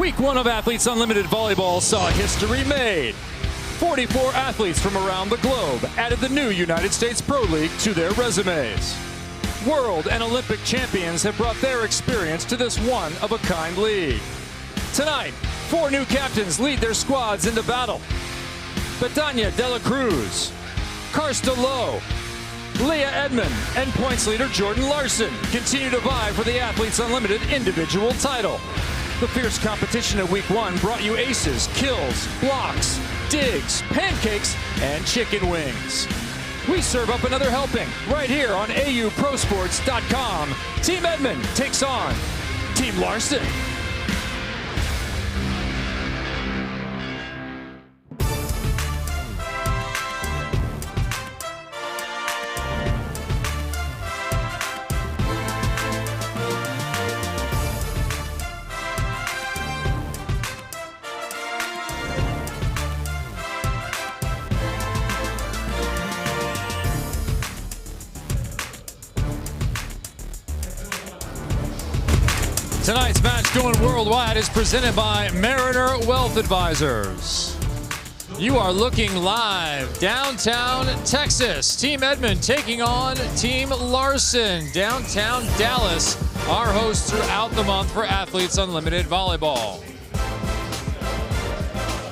Week 1 of Athletes Unlimited Volleyball saw history made. 44 athletes from around the globe added the new United States Pro League to their resumes. World and Olympic champions have brought their experience to this one-of-a-kind league. Tonight, 4 new captains lead their squads into battle. Betania De La Cruz, Karsta Lowe, Leah Edmond, and points leader Jordan Larson continue to vie for the Athletes Unlimited individual title. The fierce competition of Week 1 brought you aces, kills, blocks, digs, pancakes, and chicken wings. We serve up another helping right here on AUProsports.com. Team Edmond takes on Team Larson. Tonight's match going worldwide is presented by Mariner Wealth Advisors. You are looking live downtown Texas. Team Edmond taking on Team Larson. Downtown Dallas, our host throughout the month for Athletes Unlimited Volleyball.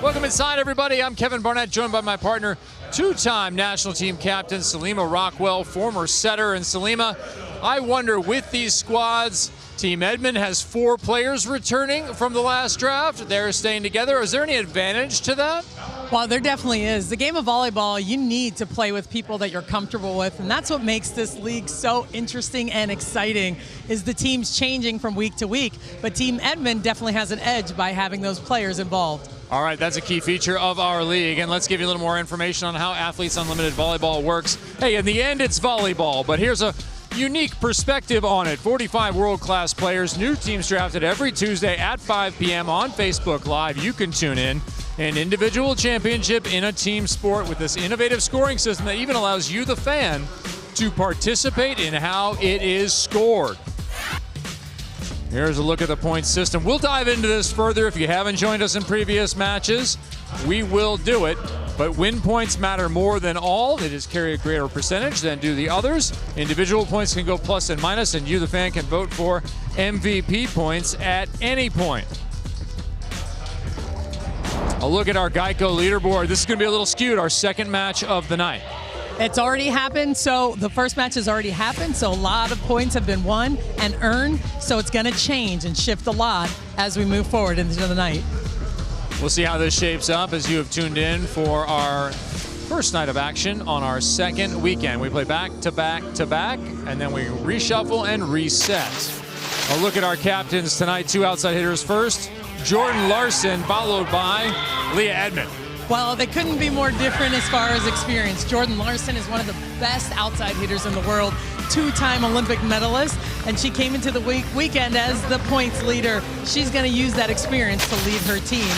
Welcome inside, everybody. I'm Kevin Barnett, joined by my partner, two-time national team captain Salima Rockwell, former setter. And Salima, I wonder, with these squads, Team Edmond has 4 players returning from the last draft. They're staying together. Is there any advantage to that? Well, there definitely is. The game of volleyball, you need to play with people that you're comfortable with, and that's what makes this league so interesting and exciting, is the teams changing from week to week. But Team Edmond definitely has an edge by having those players involved. All right, that's a key feature of our league, and let's give you a little more information on how Athletes Unlimited Volleyball works. Hey, in the end, it's volleyball, but here's a unique perspective on it. 45 world-class players, new teams drafted every Tuesday at 5 p.m. on Facebook Live. You can tune in. An individual championship in a team sport with this innovative scoring system that even allows you, the fan, to participate in how it is scored. Here's a look at the point system. We'll dive into this further. If you haven't joined us in previous matches, we will do it. But win points matter more than all. They just carry a greater percentage than do the others. Individual points can go plus and minus, and you, the fan, can vote for MVP points at any point. A look at our Geico leaderboard. This is going to be a little skewed, our second match of the night. It's already happened, so the first match has already happened, so a lot of points have been won and earned, so it's going to change and shift a lot as we move forward into the night. We'll see how this shapes up as you have tuned in for our first night of action on our second weekend. We play back to back to back, and then we reshuffle and reset. A look at our captains tonight. 2 outside hitters first. Jordan Larson, followed by Leah Edmond. Well, they couldn't be more different as far as experience. Jordan Larson is one of the best outside hitters in the world, 2-time Olympic medalist, and she came into the weekend as the points leader. She's going to use that experience to lead her team.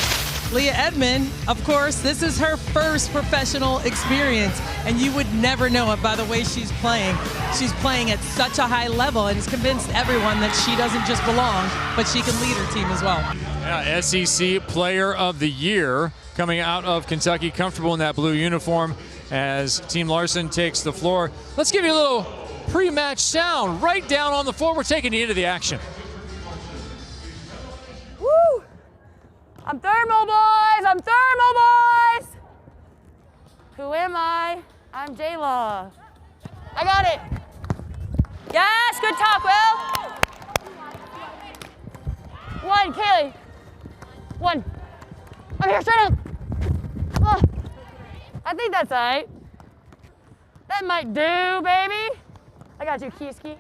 Leah Edmond, of course, this is her first professional experience, and you would never know it by the way she's playing. She's playing at such a high level and has convinced everyone that she doesn't just belong, but she can lead her team as well. Yeah, SEC Player of the Year coming out of Kentucky, comfortable in that blue uniform as Team Larson takes the floor. Let's give you a little pre-match sound right down on the floor. We're taking you into the action. Woo! I'm thermal, boys! I'm thermal, boys! Who am I? I'm J-Law. I got it! Yes, good talk, Will! 1, Kaylee. 1. I'm here, straight up. Oh, I think that's all right. That might do, baby. I got you, Key. Key.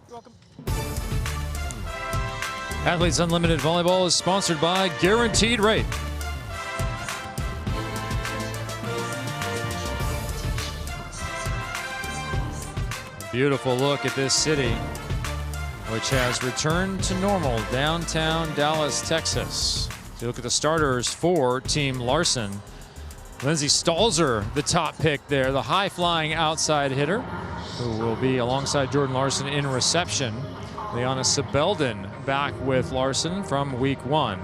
You're welcome. Athletes Unlimited Volleyball is sponsored by Guaranteed Rate. Beautiful look at this city, which has returned to normal, downtown Dallas, Texas. If you look at the starters for Team Larson, Lindsay Stalzer, the top pick there, the high-flying outside hitter. who will be alongside Jordan Larson in reception. Liana Sibelden back with Larson from week 1.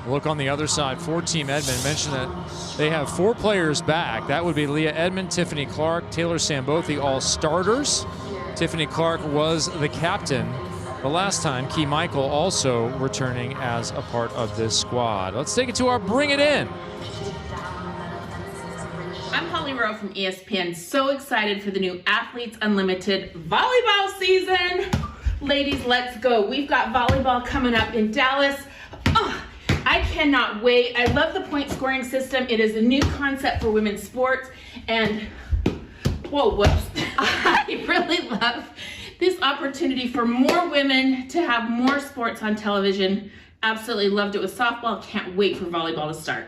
Look on the other side for Team Edmond. Mentioned that they have 4 players back. That would be Leah Edmond, Tiffany Clark, Taylor Sambothi, all starters. Tiffany Clark was the captain the last time. Key Michael also returning as a part of this squad. Let's take it to our Bring It In. I'm Holly Rowe from ESPN. So excited for the new Athletes Unlimited volleyball season. Ladies, let's go. We've got volleyball coming up in Dallas. Oh, I cannot wait. I love the point scoring system. It is a new concept for women's sports. And, whoa, whoops. I really love this opportunity for more women to have more sports on television. Absolutely loved it with softball. Can't wait for volleyball to start.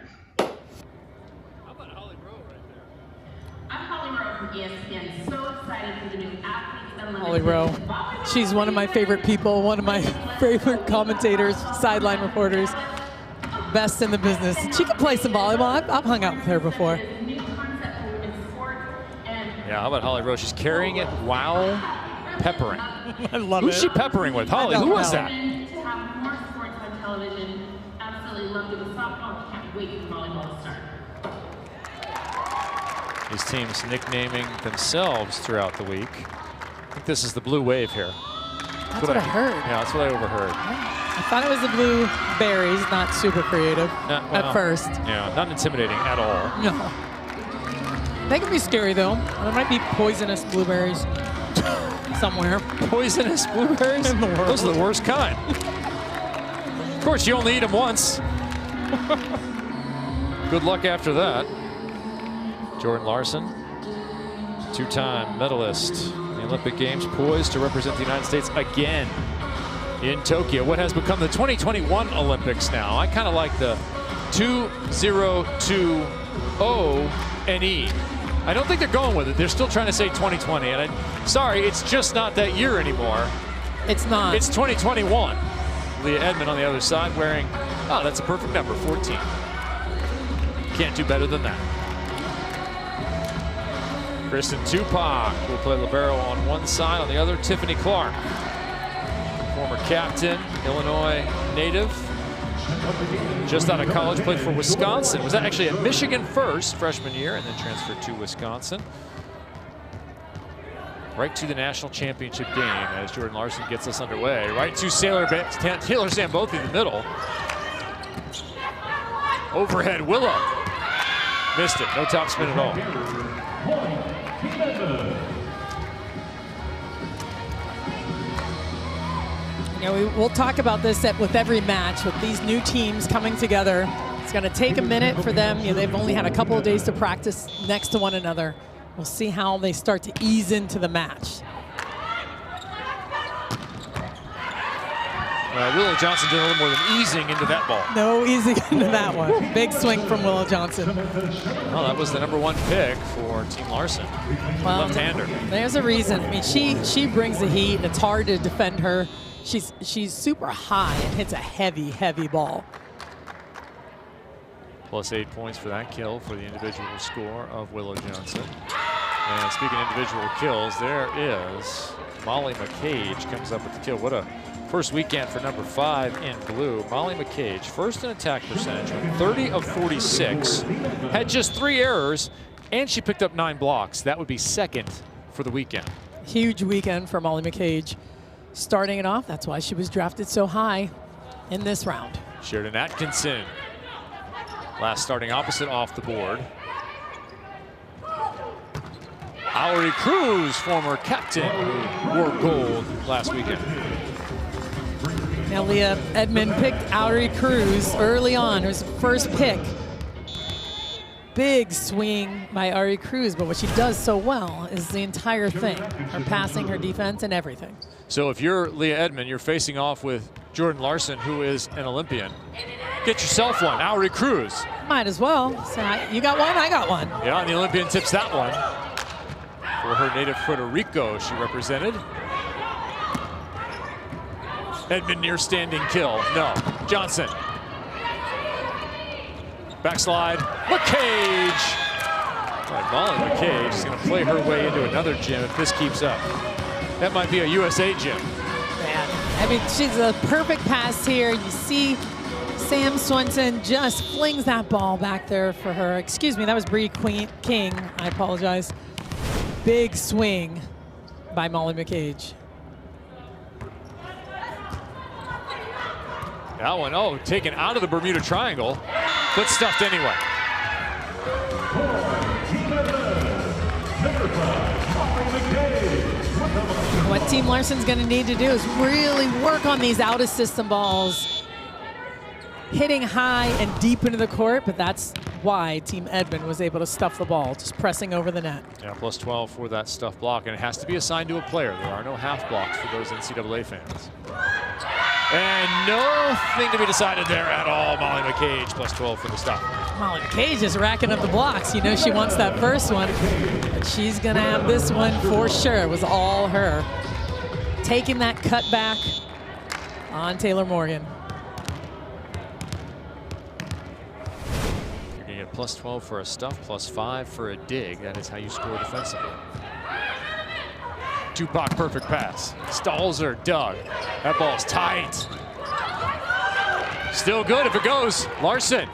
I'm Holly Rowe from ESPN. So excited for the new Athletes Unlimited. Holly Rowe. She's one of my favorite people, one of my favorite commentators, sideline reporters. Best in the business. She can play some volleyball. I've hung out with her before. Yeah, how about Holly Rowe? She's carrying it while peppering. I love Who's it. she peppering with? Holly, who was that? To have more sports on television. Absolutely loved it with softball. Can't wait for volleyball to start. These teams nicknaming themselves throughout the week. I think this is the Blue Wave here. That's what I heard. Yeah, that's what I overheard. I thought it was the blueberries, not super creative at first. Yeah, not intimidating at all. No. They can be scary though. There might be poisonous blueberries somewhere. Poisonous blueberries? In the world. Those are the worst kind. Of course, you only eat them once. Good luck after that. Jordan Larson, 2-time medalist in the Olympic Games, poised to represent the United States again in Tokyo, what has become the 2021 Olympics now. I kind of like the 2020 NE. I don't think they're going with it. They're still trying to say 2020, and sorry, it's just not that year anymore. It's not. It's 2021. Leah Edmond on the other side wearing, oh, that's a perfect number, 14. Can't do better than that. Kristen Tupac will play libero on one side, on the other, Tiffany Clark. Former captain, Illinois native. Just out of college, played for Wisconsin. Was actually at Michigan first, freshman year, and then transferred to Wisconsin. Right to the national championship game as Jordan Larson gets us underway. Right to Taylor Sambothi in the middle. Overhead, Willow. Missed it, no top spin at all. You know, we'll talk about this with every match, with these new teams coming together. It's going to take a minute for them. You know, they've only had a couple of days to practice next to one another. We'll see how they start to ease into the match. Willow Johnson did a little more than easing into that ball. No easing into that one. Big swing from Willow Johnson. Well, that was the #1 pick for Team Larson. Well, left-hander. There's a reason. I mean, she brings the heat. It's hard to defend her. She's super high and hits a heavy, heavy ball. Plus 8 points for that kill for the individual score of Willow Johnson. And speaking of individual kills, there is Molly McCage comes up with the kill. What a first weekend for #5 in blue. Molly McCage, first in attack percentage, 30 of 46, had just 3 errors, and she picked up 9 blocks. That would be second for the weekend. Huge weekend for Molly McCage. Starting it off, that's why she was drafted so high in this round. Sheridan Atkinson, last starting opposite off the board. Aubrey Cruz, former captain, who wore gold last weekend. Now Leah Edmond picked Aubrey Cruz early on. It was her first pick. Big swing by Aubrey Cruz, but what she does so well is the entire thing. Her passing, her defense, and everything. So if you're Leah Edmond, you're facing off with Jordan Larson, who is an Olympian. Get yourself one, Aubrey Cruz. Might as well. So you got one, I got one. Yeah, and the Olympian tips that one. For her native Puerto Rico, she represented. Edmond near standing kill. No, Johnson. Backslide, McCage. Molly McCage is going to play her way into another gym if this keeps up. That might be a USA gym. Man, I mean, she's a perfect pass here. You see Sam Swenson just flings that ball back there for her. Excuse me, that was Bree King. I apologize. Big swing by Molly McCage. That one, oh, taken out of the Bermuda Triangle, but stuffed anyway. What Team Larson's going to need to do is really work on these out-of-system balls, hitting high and deep into the court, but that's why Team Edmond was able to stuff the ball, just pressing over the net. Yeah, plus 12 for that stuff block, and it has to be assigned to a player. There are no half blocks for those NCAA fans. And nothing to be decided there at all. Molly McCage plus 12 for the stop. Molly McCage is racking up the blocks. You know she wants that first one, but she's gonna have this one for sure. It was all her. Taking that cut back on Taylor Morgan. You're gonna get plus 12 for a stuff, plus 5 for a dig. That is how you score defensively. Tupac perfect pass. Stalls her, Doug. That ball's tight. Still good if it goes. Larson.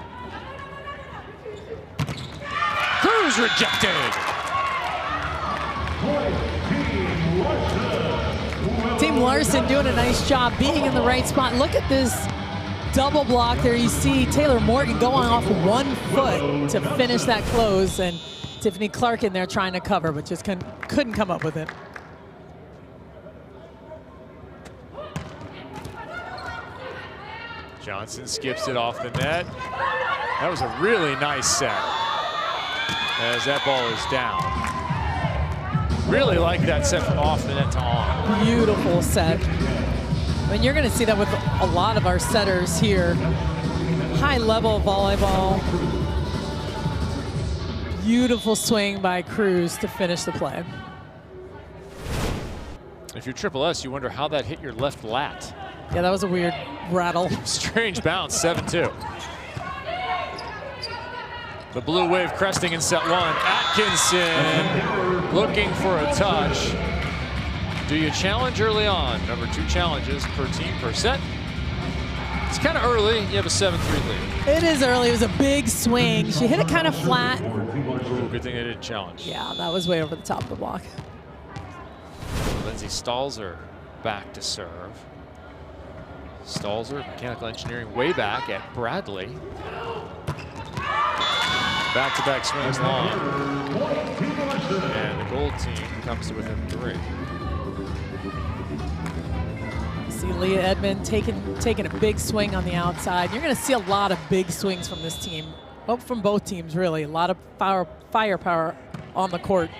Cruz rejected. Team Larson doing a nice job being in the right spot. Look at this double block there. You see Taylor Morgan going off 1 foot to finish that close, and Tiffany Clark in there trying to cover, but just couldn't come up with it. Johnson skips it off the net. That was a really nice set as that ball is down. Really like that set from off the net to on. Beautiful set. I mean, you're going to see that with a lot of our setters here. High level volleyball. Beautiful swing by Cruz to finish the play. If you're Triple S, you wonder how that hit your left lat. Yeah, that was a weird rattle. Strange bounce, 7-2. The blue wave cresting in set 1. Atkinson looking for a touch. Do you challenge early on? Number 2 challenges per team per set. It's kind of early. You have a 7-3 lead. It is early. It was a big swing. She hit it kind of flat. Ooh, good thing they didn't challenge. Yeah, that was way over the top of the block. Lindsay Stalzer back to serve. Stalzer, mechanical engineering, way back at Bradley. Back-to-back swings long. And the gold team comes to within 3. See Leah Edmond taking a big swing on the outside. You're going to see a lot of big swings from this team. Well, from both teams, really. A lot of firepower on the court.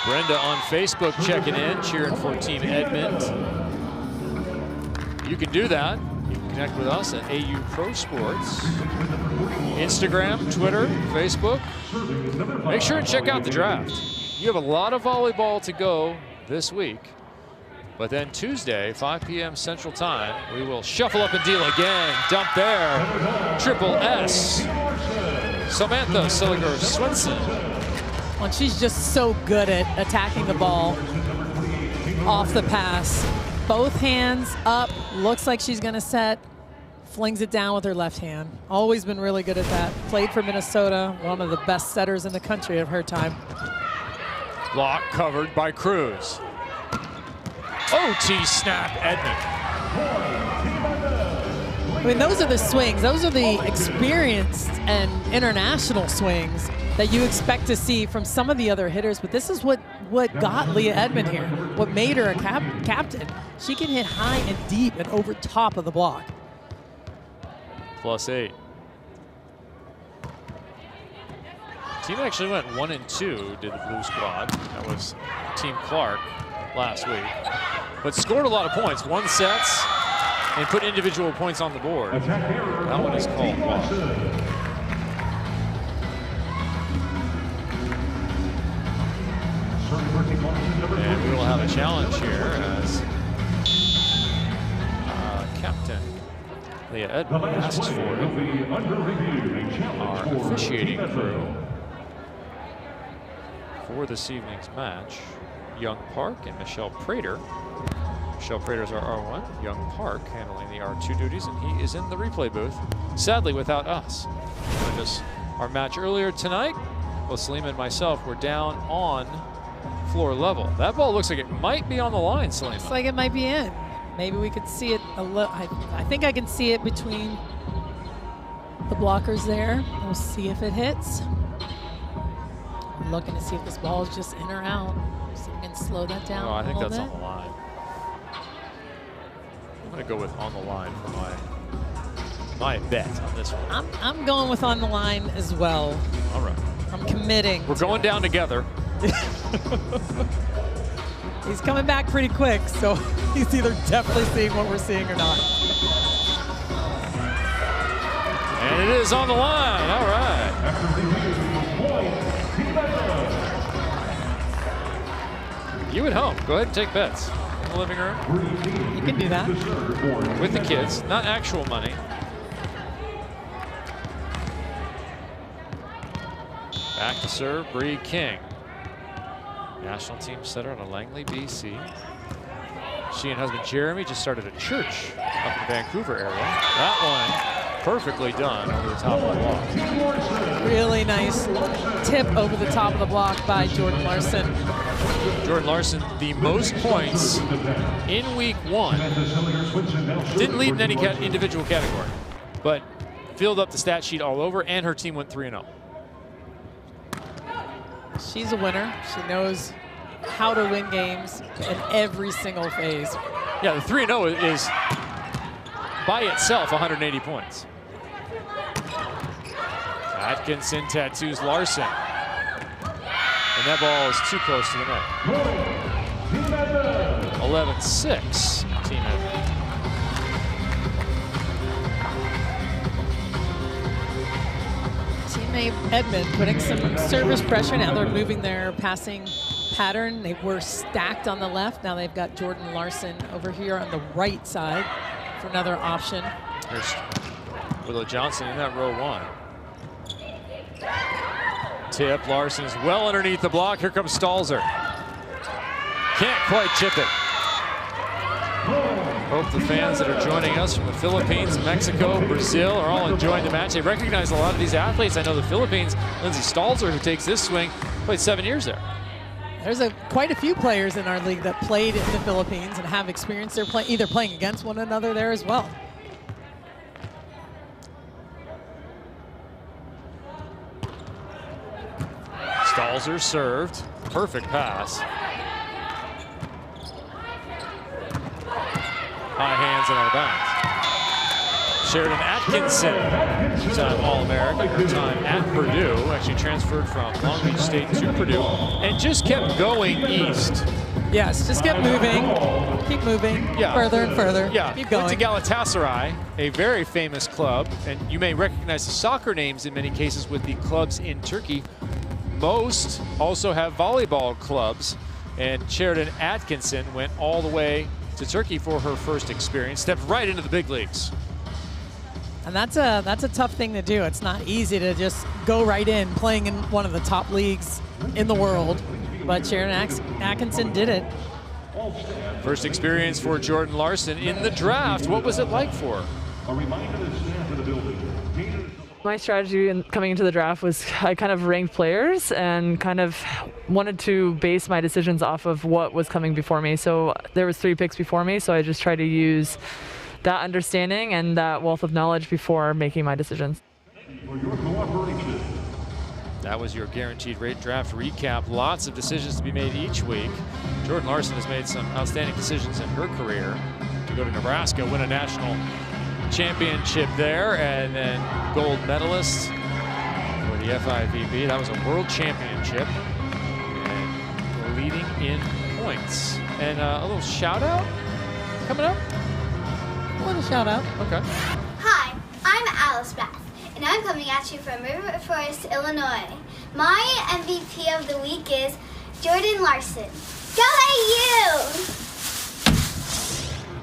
Brenda on Facebook checking in, cheering for Team Edmond. You can do that. You can connect with us at AU Pro Sports. Instagram, Twitter, Facebook. Make sure and check out the draft. You have a lot of volleyball to go this week. But then Tuesday, 5 p.m. Central Time, we will shuffle up and deal again. Dump there. Triple S. Samantha Silliger Swenson. Well, she's just so good at attacking the ball off the pass. Both hands up, looks like she's gonna set, flings it down with her left hand. Always been really good at that. Played for Minnesota, one of the best setters in the country of her time. Block covered by Cruz. OT snap, Edmond. I mean, those are the swings. Those are the experienced and international swings that you expect to see from some of the other hitters, but this is what got Leah Edmond here, what made her a captain. She can hit high and deep and over top of the block. +8. Team actually went 1-2, did the blue squad. That was Team Clark last week. But scored a lot of points, won sets, and put individual points on the board. That one is called block. And we will have a challenge here as Captain Leah Edmond asks for it. Our officiating crew for this evening's match. Young Park and Michelle Prater. Michelle Prater's our R1. Young Park handling the R2 duties, and he is in the replay booth, sadly without us. Joined us our match earlier tonight. Well, Salim and myself were down on floor level. That ball looks like it might be on the line, Salim. Looks like it might be in. Maybe we could see it a little. I think I can see it between the blockers there. We'll see if it hits. I'm looking to see if this ball is just in or out. See if we can slow that down. Oh, I think that's bit. on the line. I'm going to go with on the line for my bet on this one. I'm going with on the line as well. All right. I'm committing. We're going down together. He's coming back pretty quick, so he's either definitely seeing what we're seeing or not. And it is on the line. All right. You at home, go ahead and take bets in the living room. You can do that. With the kids, not actual money. Back to serve, Bree King. National team setter out of Langley, BC. She and husband Jeremy just started a church up in the Vancouver area. That one perfectly done over the top of the block. Really nice tip over the top of the block by Jordan Larson. Jordan Larson, the most points in week 1. Didn't lead in any individual category, but filled up the stat sheet all over, and her team went 3-0. She's a winner. She knows how to win games in every single phase. Yeah, the 3-0 is by itself 180 points. Atkinson tattoos Larson. And that ball is too close to the net. 11-6, Team Edmond. Team Edmond putting some service pressure. Now they're moving their passing pattern. They were stacked on the left. Now they've got Jordan Larson over here on the right side for another option. There's Willow Johnson in that row 1. Tip, Larson is well underneath the block. Here comes Stalzer. Can't quite chip it. Hope the fans that are joining us from the Philippines, Mexico, Brazil are all enjoying the match. They recognize a lot of these athletes. I know the Philippines, Lindsay Stalzer, who takes this swing, played 7 years there. There's quite a few players in our league that played in the Philippines and have experience there either playing against one another there as well. Stalzer served. Perfect pass. High hands and out of bounds. Sheridan Atkinson, two-time All-American, her time at Purdue, actually transferred from Long Beach State to Purdue, and just kept going east. Yes, just keep moving further and further. Yeah, keep going. Went to Galatasaray, a very famous club, and you may recognize the soccer names in many cases with the clubs in Turkey. Most also have volleyball clubs, and Sheridan Atkinson went all the way to Turkey for her first experience, stepped right into the big leagues. And that's a tough thing to do. It's not easy to just go right in playing in one of the top leagues in the world, but Sheridan Atkinson did it. First experience for Jordan Larson in the draft. What was it like for her? My strategy in coming into the draft was I kind of ranked players and kind of wanted to base my decisions off of what was coming before me. So there was 3 picks before me, so I just tried to use that understanding and that wealth of knowledge before making my decisions. That was your guaranteed rate draft recap. Lots of decisions to be made each week. Jordan Larson has made some outstanding decisions in her career to go to Nebraska, win a national championship there, and then gold medalist for the FIVB. That was a world championship, and leading in points. And a little shout out coming up. A little shout out. Okay. Hi, I'm Alice Beth, and I'm coming at you from River Forest, Illinois. My MVP of the week is Jordan Larson. Go AU!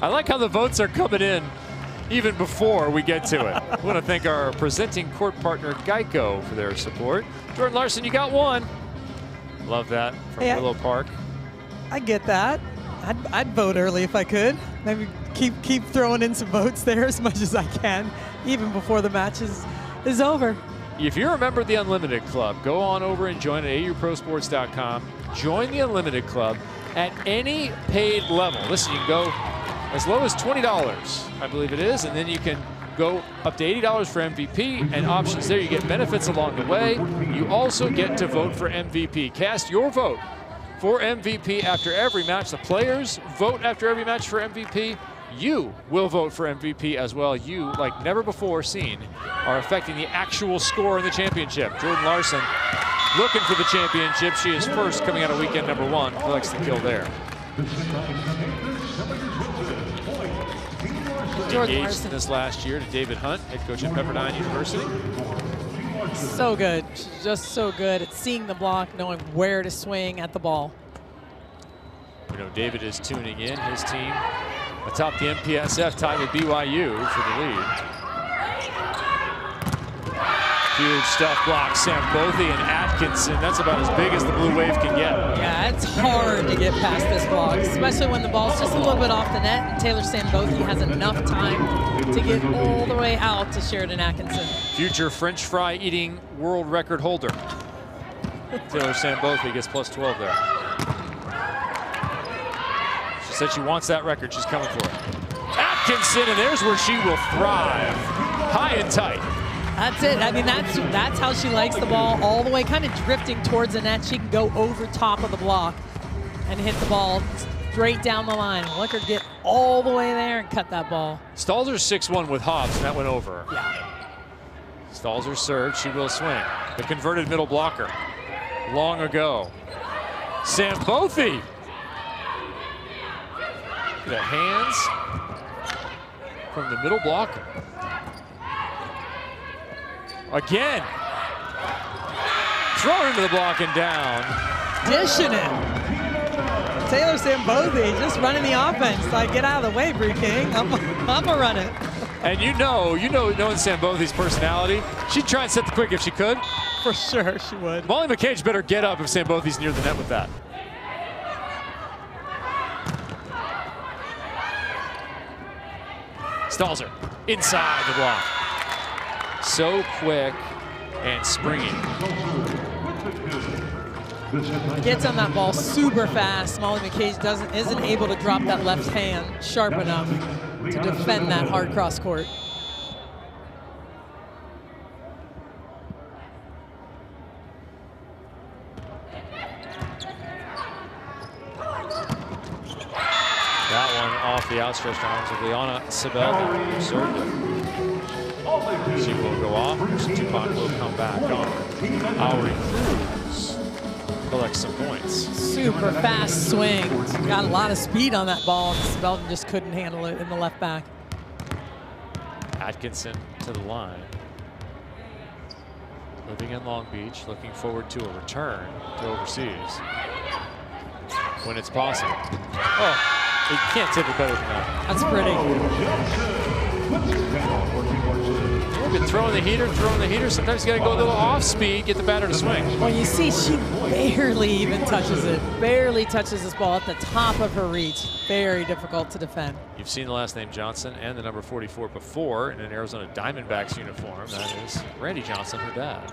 I like how the votes are coming in even before we get to it. I want to thank our presenting court partner, Geico, for their support. Jordan Larson, you got one. Love that from Yeah. Willow Park. I get that. I'd vote early if I could. Maybe keep throwing in some votes there as much as I can, even before the match is over. If you're a member of the Unlimited Club, go on over and join at auprosports.com. Join the Unlimited Club at any paid level. Listen, you can go as low as $20, I believe it is, and then you can go up to $80 for MVP and options there. You get benefits along the way. You also get to vote for MVP. Cast your vote for MVP after every match. The players vote after every match for MVP. You will vote for MVP as well. You, like never before seen, are affecting the actual score in the championship. Jordan Larson looking for the championship. She is first coming out of weekend number 1. Collects the kill there. Engaged in this last year to David Hunt, head coach at Pepperdine University. So good. She's just so good at seeing the block, knowing where to swing at the ball. You know, David is tuning in. His team atop the MPSF, tied with BYU for the lead. Huge stuff block, Sambothy and Atkinson. That's about as big as the Blue Wave can get. Yeah, it's hard to get past this block, especially when the ball's just a little bit off the net and Taylor Sambothy has enough time to get all the way out to Sheridan Atkinson. Future French fry eating world record holder. Taylor Sambothy gets plus 12 there. She said she wants that record. She's coming for it. Atkinson, and there's where she will thrive. High and tight. That's it. I mean, that's how she likes the ball, all the way kind of drifting towards the net. She can go over top of the block and hit the ball straight down the line. Look her get all the way there and cut that ball. Stalzer's 6-1 with Hobbs, and that went over. Yeah. Stalzer serves, she will swing. The converted middle blocker. Long ago. Sambothy. The hands from the middle blocker. Again. Thrown into the block and down. Dishing it. Taylor Sambothy just running the offense. Like, get out of the way, Bree King. I'm gonna run it. And knowing Sambothy's personality, she'd try and set the quick if she could. For sure, she would. Molly McCage better get up if Sambothy's near the net with that. Stalzer inside the block. So quick and springy. Gets on that ball super fast. Molly McCage isn't able to drop that left hand sharp enough to defend that hard cross court. That one off the outstretched arms of Liana Sibel, who served it. She will go off. Tupac will come back on. Aubrey Cruz collects some points. Super fast swing. Got a lot of speed on that ball. Belton just couldn't handle it in the left back. Atkinson to the line. Living in Long Beach, looking forward to a return to overseas when it's possible. Oh, you can't tip it better than that. That's pretty. We've been throwing the heater. Sometimes you got to go a little off speed, get the batter to swing. Well, you see, she barely even touches it. Barely touches this ball at the top of her reach. Very difficult to defend. You've seen the last name Johnson and the number 44 before in an Arizona Diamondbacks uniform. That is Randy Johnson, her dad.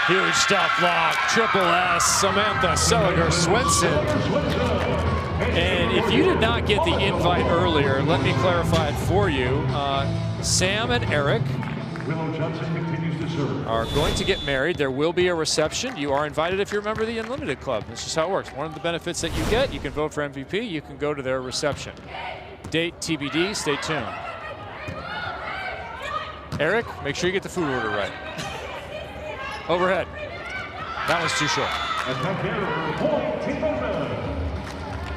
Huge stop block, triple S, Samantha Seliger Swenson. And if you did not get the invite earlier, let me clarify it for you. Sam and Eric are going to get married. There will be a reception. You are invited if you're a member of the Unlimited Club. That's just how it works. One of the benefits that you get, you can vote for MVP, you can go to their reception. Date TBD, stay tuned. Eric, make sure you get the food order right. Overhead. That was too short.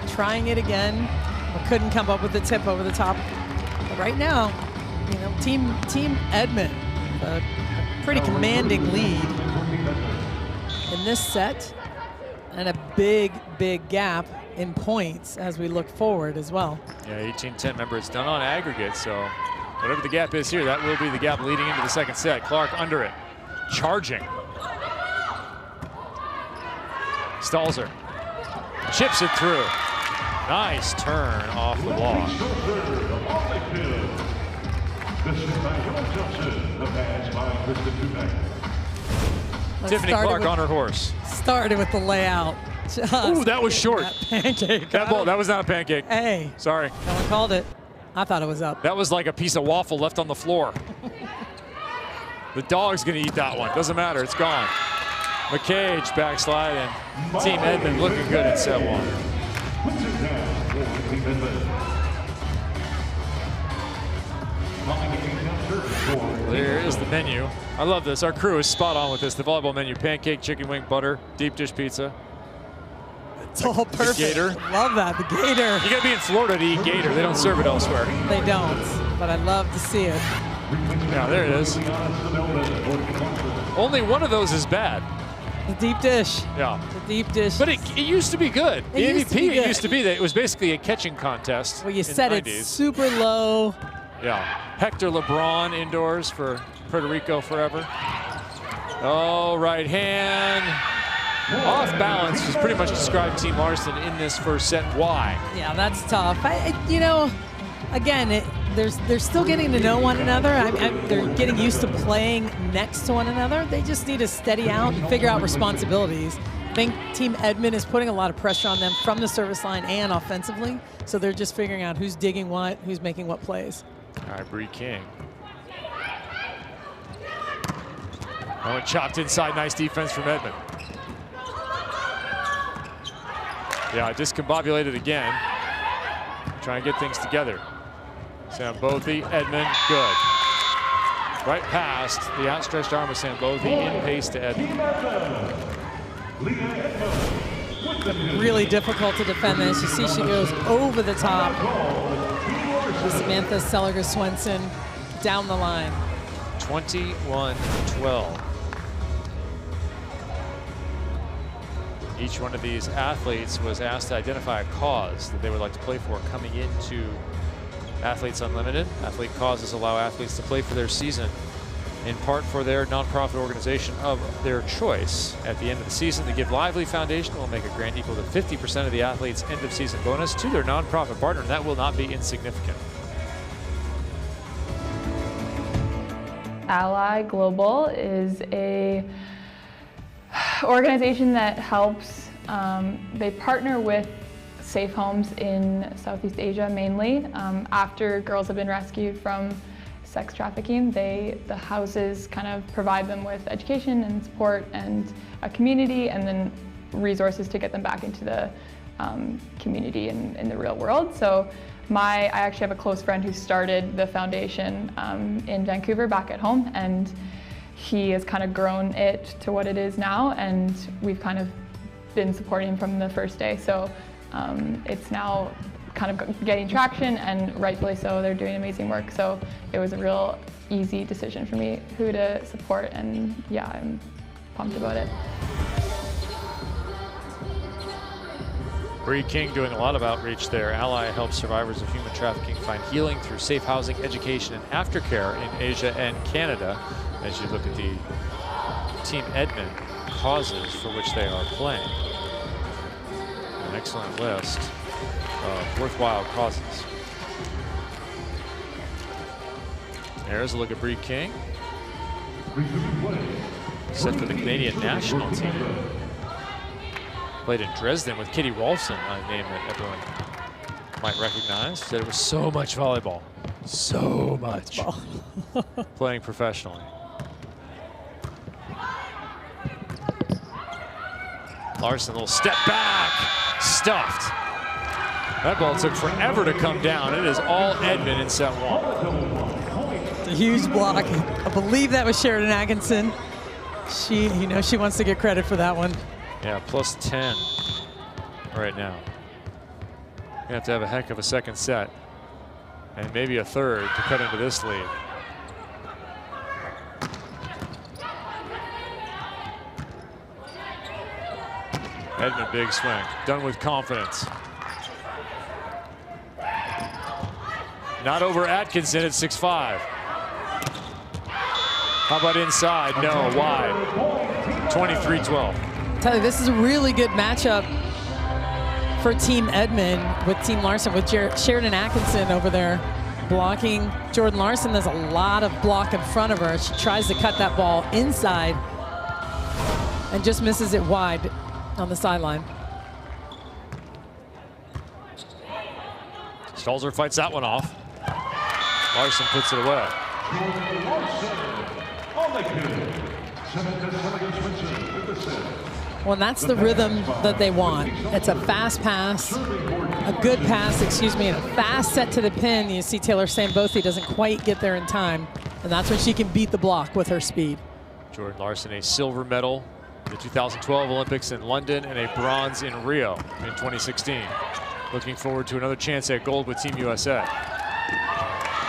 Trying it again, but couldn't come up with the tip over the top. But right now, you know, Team Edmond, a pretty commanding lead in this set, and a big gap in points as we look forward as well. Yeah, 18-10. Remember, it's done on aggregate, so whatever the gap is here, that will be the gap leading into the second set. Clark under it, charging. Stalls her. Chips it through. Nice turn off the block. Tiffany Clark on her horse. Started with the layout. Ooh, that was short. That pancake. That ball, that was not a pancake. Hey. Sorry. No one called it. I thought it was up. That was like a piece of waffle left on the floor. The dog's gonna eat that one. Doesn't matter, it's gone. McCage backslide and Team Edmond looking good in set one. There is the menu. I love this. Our crew is spot on with this. The volleyball menu: pancake, chicken wing, butter, deep dish pizza. It's all perfect. The gator. Love that, the gator. You gotta be in Florida to eat gator. They don't serve it elsewhere. They don't, but I love to see it. Yeah, there it is. Only one of those is bad. The deep dish. Yeah. The deep dish. But it used to be good. The It used to MVP be good. it used to be that it was basically a catching contest. Well, you in set the it 90s. super low. Yeah. Hector LeBron indoors for Puerto Rico forever. Oh, right hand. Off balance was pretty much described Team Larson in this first set. Why? Yeah, that's tough. You know, again, they're still getting to know one another. They're getting used to playing next to one another. They just need to steady out and figure out responsibilities. I think Team Edmond is putting a lot of pressure on them from the service line and offensively. So they're just figuring out who's digging what, who's making what plays. All right, Bree King. Oh, and chopped inside. Nice defense from Edmond. Yeah, discombobulated again. Trying to get things together. Sambothy, Edmond, good. Right past the outstretched arm of Sambothy, in pace to Edmond. Really difficult to defend this. You see she goes over the top. Samantha Seliger-Swenson down the line. 21-12. Each one of these athletes was asked to identify a cause that they would like to play for coming into Athletes Unlimited. Athlete causes allow athletes to play for their season, in part for their nonprofit organization of their choice. At the end of the season, the Give Lively Foundation will make a grant equal to 50% of the athlete's end of season bonus to their nonprofit partner, and that will not be insignificant. Ally Global is a organization that helps, they partner with safe homes in Southeast Asia mainly. After girls have been rescued from sex trafficking, the houses kind of provide them with education and support and a community, and then resources to get them back into the community and in the real world. So I actually have a close friend who started the foundation in Vancouver back at home, and he has kind of grown it to what it is now, and we've kind of been supporting him from the first day. So it's now kind of getting traction, and rightfully so. They're doing amazing work. So it was a real easy decision for me who to support, and yeah, I'm pumped about it. Bree King doing a lot of outreach there. Ally helps survivors of human trafficking find healing through safe housing, education, and aftercare in Asia and Canada. As you look at the Team Edmond causes for which they are playing. An excellent list of worthwhile causes. There's a look at Bree King. Set for the Canadian national team. Played in Dresden with Kitty Wolfson, a name that everyone might recognize. Said it was so much volleyball. So much. Playing professionally. Larson, a little step back, stuffed. That ball took forever to come down. It is all Edmond in set one. It's a huge block. I believe that was Sheridan Atkinson. She wants to get credit for that one. Yeah, plus 10 right now. You have to have a heck of a second set, and maybe a third to cut into this lead. Edmond, big swing, done with confidence. Not over Atkinson at 6'5". How about inside? No, wide. 23-12. Tell you, this is a really good matchup for Team Edmond with Team Larson, with Sheridan Atkinson over there blocking Jordan Larson. There's a lot of block in front of her. She tries to cut that ball inside and just misses it wide on the sideline. Stalzer fights that one off. Larson puts it away. Well, and that's the rhythm that they want. It's a fast pass, a good pass, excuse me, and a fast set to the pin. You see Taylor Sambothy doesn't quite get there in time, and that's when she can beat the block with her speed. Jordan Larson, a silver medal in the 2012 Olympics in London and a bronze in Rio in 2016. Looking forward to another chance at gold with Team USA.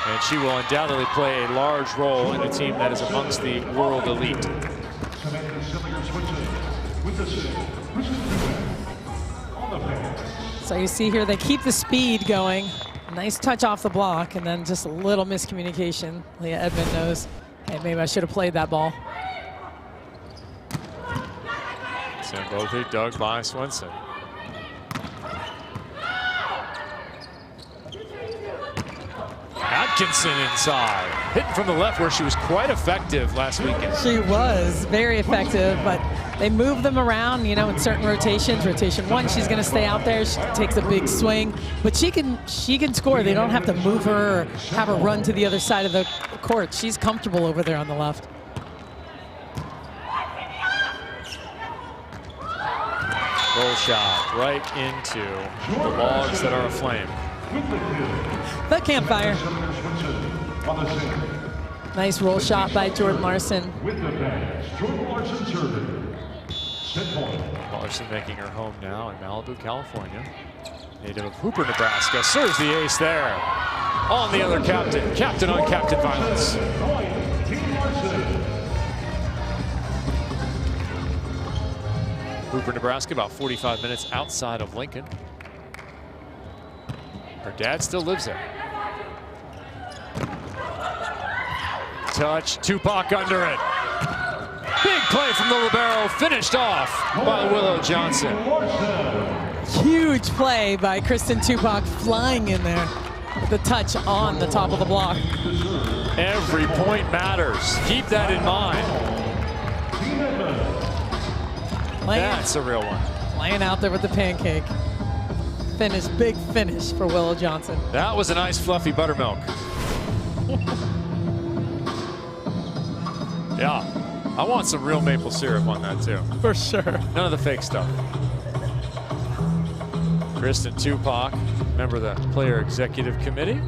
And she will undoubtedly play a large role in a team that is amongst the world elite. So you see here, they keep the speed going. Nice touch off the block, and then just a little miscommunication. Leah Edmond knows, hey, maybe I should have played that ball. Sambothy dug by Swenson. Atkinson inside, hitting from the left where she was quite effective last weekend. She was very effective, but they move them around, you know, in certain rotations. Rotation 1, she's going to stay out there. She takes a big swing, but she can score. They don't have to move her or have her run to the other side of the court. She's comfortable over there on the left. Roll shot right into the logs that are aflame. The campfire. Nice roll shot by Jordan Larson. Larson making her home now in Malibu, California. Native of Hooper, Nebraska. Serves the ace there. On the other captain. Captain on captain violence. Hooper, Nebraska, about 45 minutes outside of Lincoln. Her dad still lives there. Touch, Tupac under it. Big play from the libero, finished off by Willow Johnson. Huge play by Kristen Tupac, flying in there with the touch on the top of the block. Every point matters. Keep that in mind. That's a real one. Laying out there with the pancake. Finish, big finish for Willow Johnson. That was a nice fluffy buttermilk. Yeah, I want some real maple syrup on that too. For sure. None of the fake stuff. Kristen Tupac, member of the Player Executive Committee.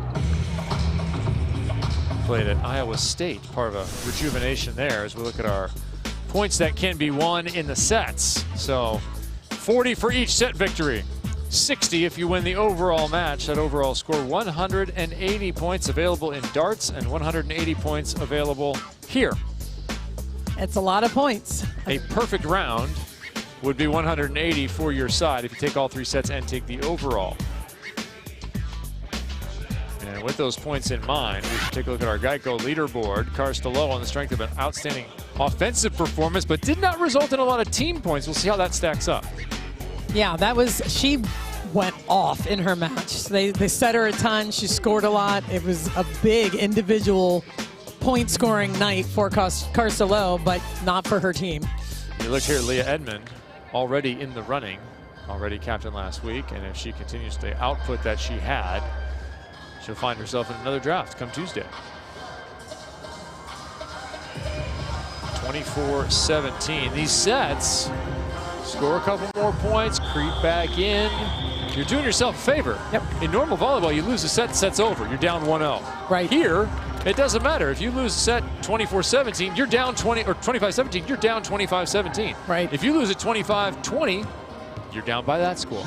Played at Iowa State, part of a rejuvenation there as we look at our points that can be won in the sets. So 40 for each set victory. 60 if you win the overall match. That overall score, 180 points available in darts and 180 points available here. It's a lot of points. A perfect round would be 180 for your side if you take all 3 sets and take the overall. And with those points in mind, we should take a look at our Geico leaderboard. Karsta Lowe on the strength of an outstanding offensive performance, but did not result in a lot of team points. We'll see how that stacks up. Yeah, she went off in her match. They set her a ton. She scored a lot. It was a big individual point scoring night for Karsta Lowe, but not for her team. You look here, Leah Edmond already in the running, already captain last week, and if she continues the output that she had, she'll find herself in another draft come Tuesday. 24-17. These sets, score a couple more points, creep back in. You're doing yourself a favor. Yep. In normal volleyball, you lose a set, set's over. You're down 1-0. Right. Here, it doesn't matter. If you lose a set 24-17, you're down 20, or 25-17, you're down 25-17. Right. If you lose at 25-20, you're down by that score.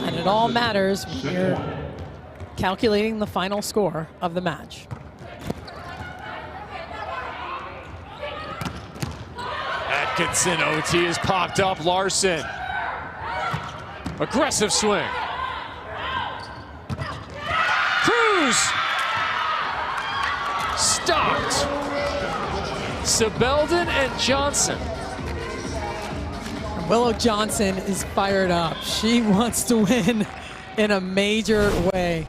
And it all matters when you're calculating the final score of the match. Atkinson OT is popped up. Larson. Aggressive swing. Cruz. Stopped. Sebeldon and Johnson. Willow Johnson is fired up. She wants to win in a major way.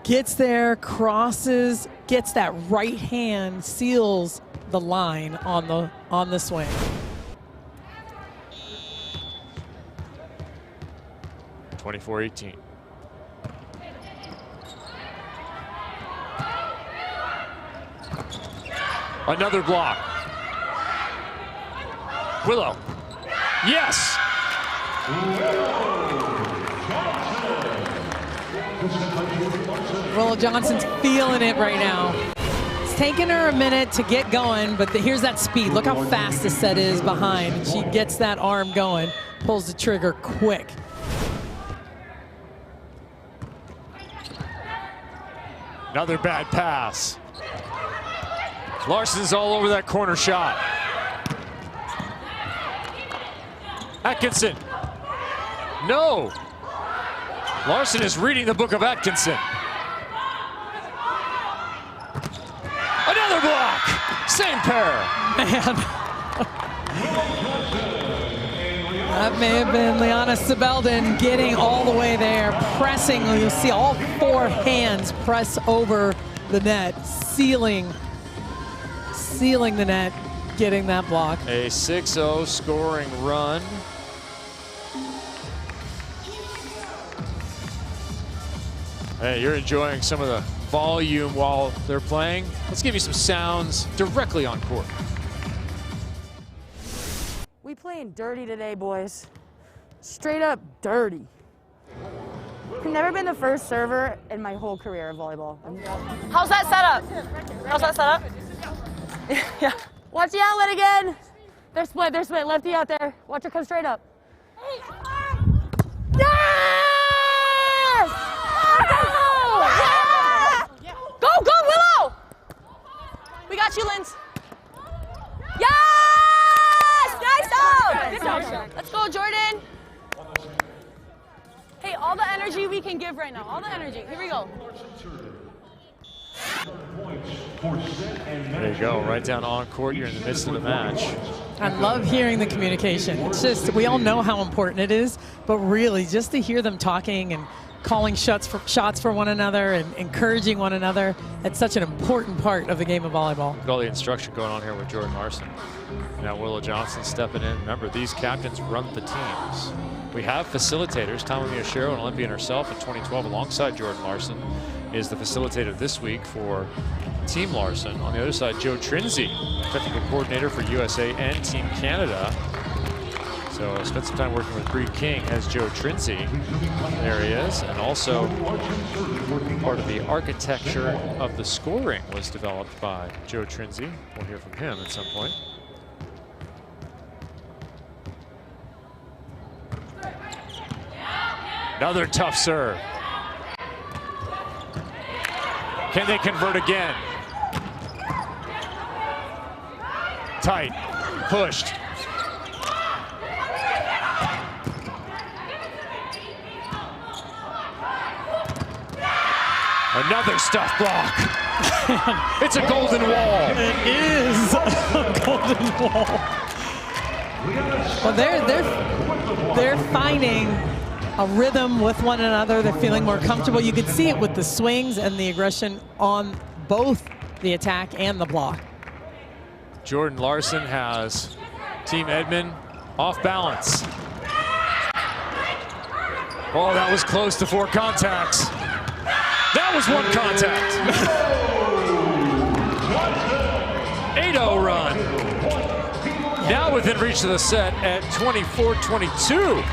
Gets there, crosses, gets that right hand, seals the line on the swing. 24-18. Another block. Willow. Yes. Willow Johnson's feeling it right now. It's taking her a minute to get going, but here's that speed. Look how fast the set is behind. She gets that arm going, pulls the trigger quick. Another bad pass. Larson's all over that corner shot. Atkinson. No. Larson is reading the book of Atkinson. Another block. Same pair. Man. That may have been Liana Sebeldon getting all the way there, pressing. You'll see all four hands press over the net, sealing the net, getting that block. A 6-0 scoring run. Hey, you're enjoying some of the volume while they're playing. Let's give you some sounds directly on court. We playing dirty today, boys. Straight up dirty. I've never been the first server in my whole career of volleyball. How's that set up? How's that set up? Yeah. Watch the outlet again. They're split, lefty out there. Watch her come straight up. Yes! Go, go, Willow! We got you, Linz. Yes! Nice out! Let's go, Jordan. Hey, all the energy we can give right now. All the energy. Here we go. There you go, right down on court. You're in the midst of the match. I love hearing the communication. It's just, we all know how important it is, but really just to hear them talking and calling shots for one another and encouraging one another, it's such an important part of the game of volleyball. Look at all the instruction going on here with Jordan Larson. Now Willow Johnson stepping in. Remember, these captains run the teams. We have facilitators. Tama Miyashiro, an Olympian herself in 2012 alongside Jordan Larson, is the facilitator this week for Team Larson. On the other side, Joe Trinzi, technical coordinator for USA and Team Canada. So I spent some time working with Bree King as Joe Trinzi. There he is. And also part of the architecture of the scoring was developed by Joe Trinzi. We'll hear from him at some point. Another tough serve. Can they convert again? Tight, pushed. Another stuff block. It's a golden wall. It is a golden wall. Well, they're finding a rhythm with one another. They're feeling more comfortable. You could see it with the swings and the aggression on both the attack and the block. Jordan Larson has Team Edmond off balance. Oh, that was close to 4 contacts. That was 1 contact. 8-0 run. Now within reach of the set at 24-22.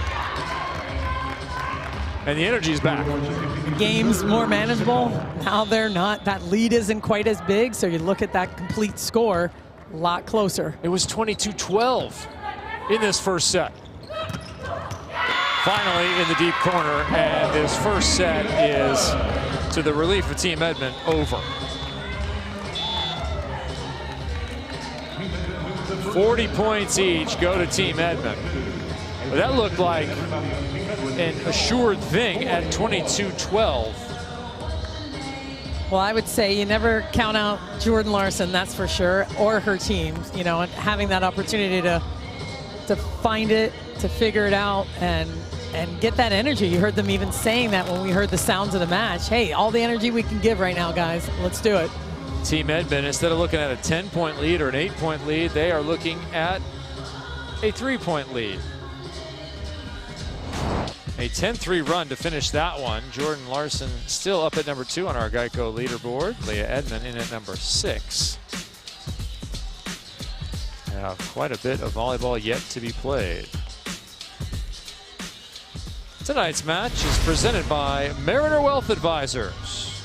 And the energy is back. The game's more manageable. Now they're not. That lead isn't quite as big, so you look at that complete score, a lot closer. It was 22-12 in this first set. Finally in the deep corner, and this first set is, to the relief of Team Edmond, over. 40 points each go to Team Edmond. But that looked like an assured thing at 22-12. Well, I would say you never count out Jordan Larson, that's for sure, or her team. You know, and having that opportunity to find it, to figure it out, and get that energy. You heard them even saying that when we heard the sounds of the match. Hey, all the energy we can give right now, guys. Let's do it. Team Edmond, instead of looking at a 10-point lead or an 8-point lead, they are looking at a 3-point lead. A 10-3 run to finish that one. Jordan Larson still up at number 2 on our Geico leaderboard. Leah Edmond in at number 6. Now, quite a bit of volleyball yet to be played. Tonight's match is presented by Mariner Wealth Advisors.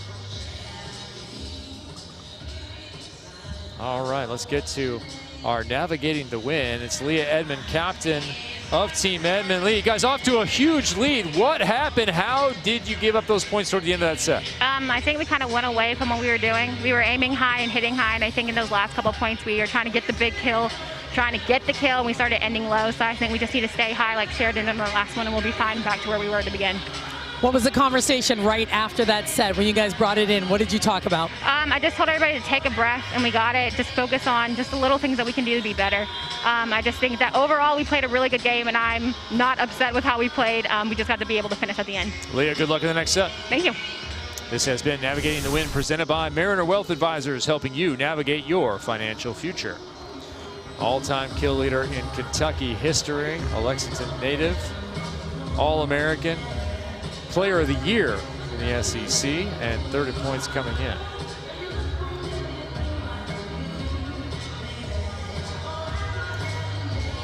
All right, let's get to our navigating the win. It's Leah Edmond, captain of Team Edmond. Lee, you guys off to a huge lead. What happened? How did you give up those points toward the end of that set? I think we kind of went away from what we were doing. We were aiming high and hitting high, and I think in those last couple of points we were trying to get the big kill, trying to get the kill, and we started ending low. So I think we just need to stay high like Sheridan in the last one, and we'll be fine back to where we were to begin. What was the conversation right after that set when you guys brought it in? What did you talk about? I just told everybody to take a breath, and we got it. Just focus on just the little things that we can do to be better. I just think that overall we played a really good game, and I'm not upset with how we played. We just got to be able to finish at the end. Leah, good luck in the next set. Thank you. This has been Navigating the Win, presented by Mariner Wealth Advisors, helping you navigate your financial future. All-time kill leader in Kentucky history, a Lexington native, All-American, Player of the Year in the SEC, and 30 points coming in.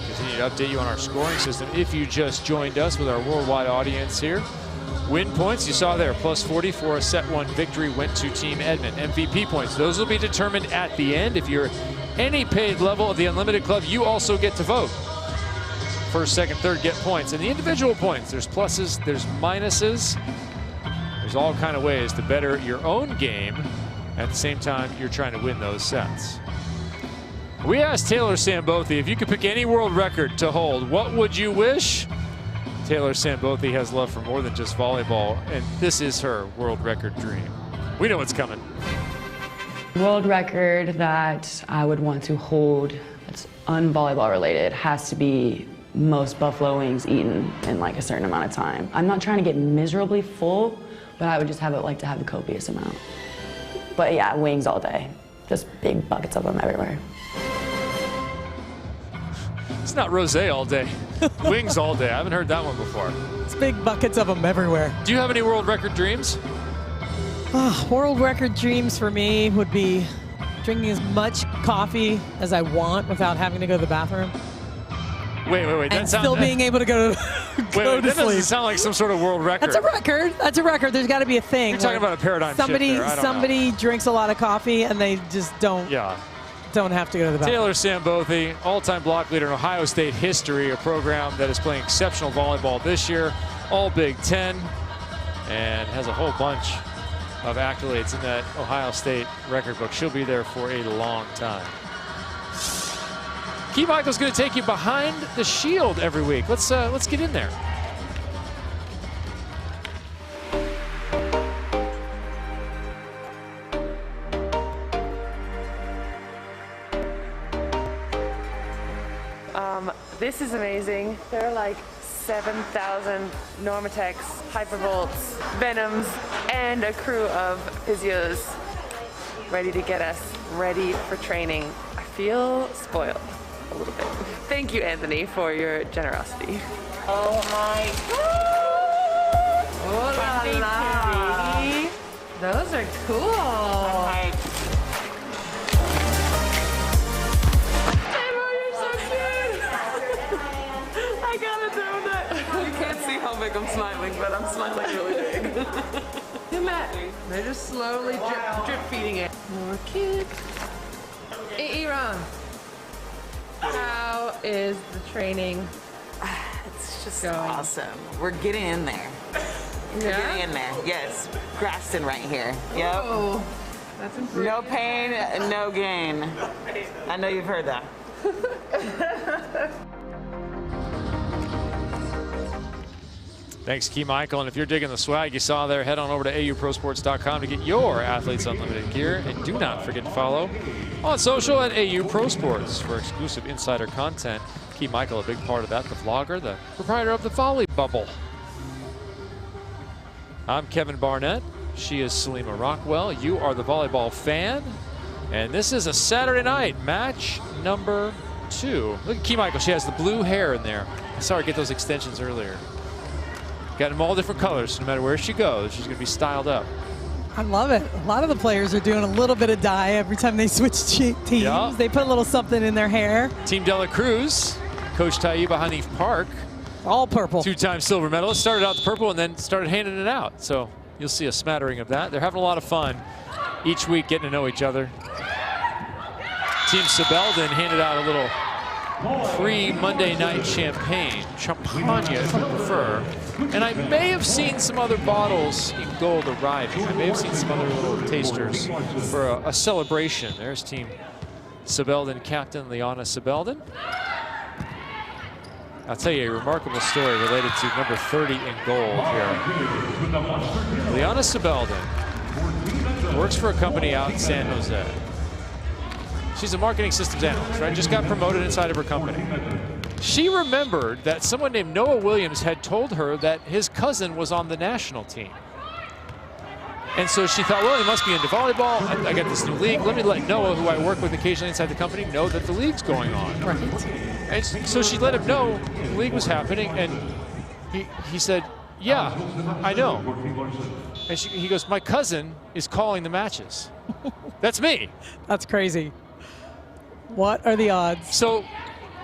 Continue to update you on our scoring system if you just joined us with our worldwide audience here. Win points, you saw there, plus 40 for a set 1 victory went to Team Edmond. MVP points, those will be determined at the end. If you're any paid level of the Unlimited Club, you also get to vote. First, second, third get points. And the individual points, there's pluses, there's minuses. There's all kind of ways to better your own game. At the same time, you're trying to win those sets. We asked Taylor Sambothi, if you could pick any world record to hold, what would you wish? Taylor Sambothi has love for more than just volleyball, and this is her world record dream. We know what's coming. World record that I would want to hold that's unvolleyball related has to be most buffalo wings eaten in like a certain amount of time. I'm not trying to get miserably full, but I would just like to have a copious amount. But yeah, wings all day. Just big buckets of them everywhere. It's not rosé all day. Wings all day. I haven't heard that one before. It's big buckets of them everywhere. Do you have any world record dreams? World record dreams for me would be drinking as much coffee as I want without having to go to the bathroom. Wait. And still being able to go to that sleep. doesn't sound like some sort of world record. That's a record. That's a record. There's got to be a thing. You're talking about a paradigm shift there. I don't somebody know. drinks a lot of coffee and they just don't have to go to the bathroom. Taylor Sambothi, all-time block leader in Ohio State history, a program that is playing exceptional volleyball this year, all Big Ten, and has a whole bunch of accolades in that Ohio State record book. She'll be there for a long time. Key Michael's going to take you behind the shield every week. Let's get in there. This is amazing. There are like 7,000 Normatex, Hypervolts, Venoms, and a crew of physios ready to get us ready for training. I feel spoiled a little bit. Thank you, Anthony, for your generosity. Oh my God. Oh la la. Those are cool. How big I'm smiling, but I'm smiling really big. Come at me. They're just slowly drip feeding it. More kick. Hey, Iran. How is the training? It's just awesome. We're getting in there. We're getting in there. Yes. Grafton right here. Yep. Oh, that's improving. No pain, no gain. I know you've heard that. Thanks, Key Michael. And if you're digging the swag you saw there, head on over to auprosports.com to get your Athletes Unlimited gear. And do not forget to follow on social at AU Pro Sports for exclusive insider content. Key Michael, a big part of that, the vlogger, the proprietor of the Volley Bubble. I'm Kevin Barnett. She is Salima Rockwell. You are the volleyball fan. And this is a Saturday night match number 2. Look at Key Michael. She has the blue hair in there. I saw her get those extensions earlier. Got them all different colors, so no matter where she goes, she's going to be styled up. I love it. A lot of the players are doing a little bit of dye every time they switch teams. Yeah. They put a little something in their hair. Team Dela Cruz, Coach Taiba Hanif Park. All purple. 2-time silver medalist. Started out the purple and then started handing it out. So you'll see a smattering of that. They're having a lot of fun each week getting to know each other. Team Sebelden handed out a little pre-Monday night champagne if you prefer. And I may have seen some other bottles in gold arriving. I may have seen some other little tasters for a celebration. There's Team Sebelden captain Liana Sebelden. I'll tell you a remarkable story related to number 30 in gold here. Liana Sebelden works for a company out in San Jose. She's a marketing systems analyst, right? Just got promoted inside of her company. She remembered that someone named Noah Williams had told her that his cousin was on the national team. And so she thought, well, he must be into volleyball. I got this new league. Let me let Noah, who I work with occasionally inside the company, know that the league's going on. Right. And so she let him know the league was happening, and he said, yeah, I know. And he goes, my cousin is calling the matches. That's me. That's crazy. What are the odds? So,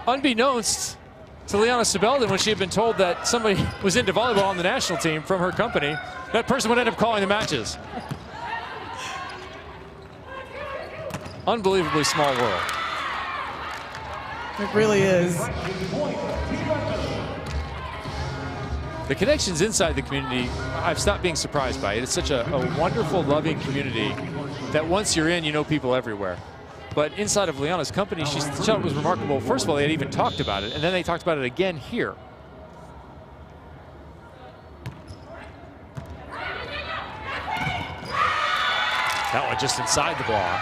unbeknownst to Liana Sebelden, when she had been told that somebody was into volleyball on the national team from her company, that person would end up calling the matches. Unbelievably small world. It really is. The connections inside the community, I've stopped being surprised by it. It's such a wonderful, loving community that once you're in, you know people everywhere. But inside of Liana's company, she thought it was remarkable. First of all, they had even talked about it, and then they talked about it again here. That one just inside the block.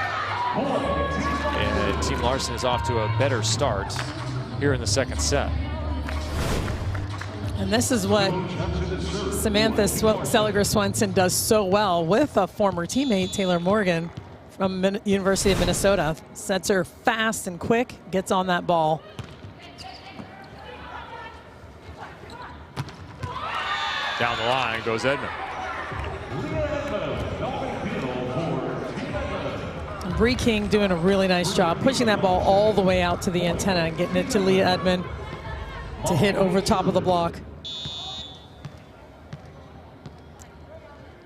And Team Larson is off to a better start here in the second set. And this is what Samantha Seliger Swenson does so well with a former teammate, Taylor Morgan, from University of Minnesota. Sets her fast and quick, gets on that ball. Down the line goes Edmond. Bree King doing a really nice job pushing that ball all the way out to the antenna and getting it to Leah Edmond to hit over top of the block.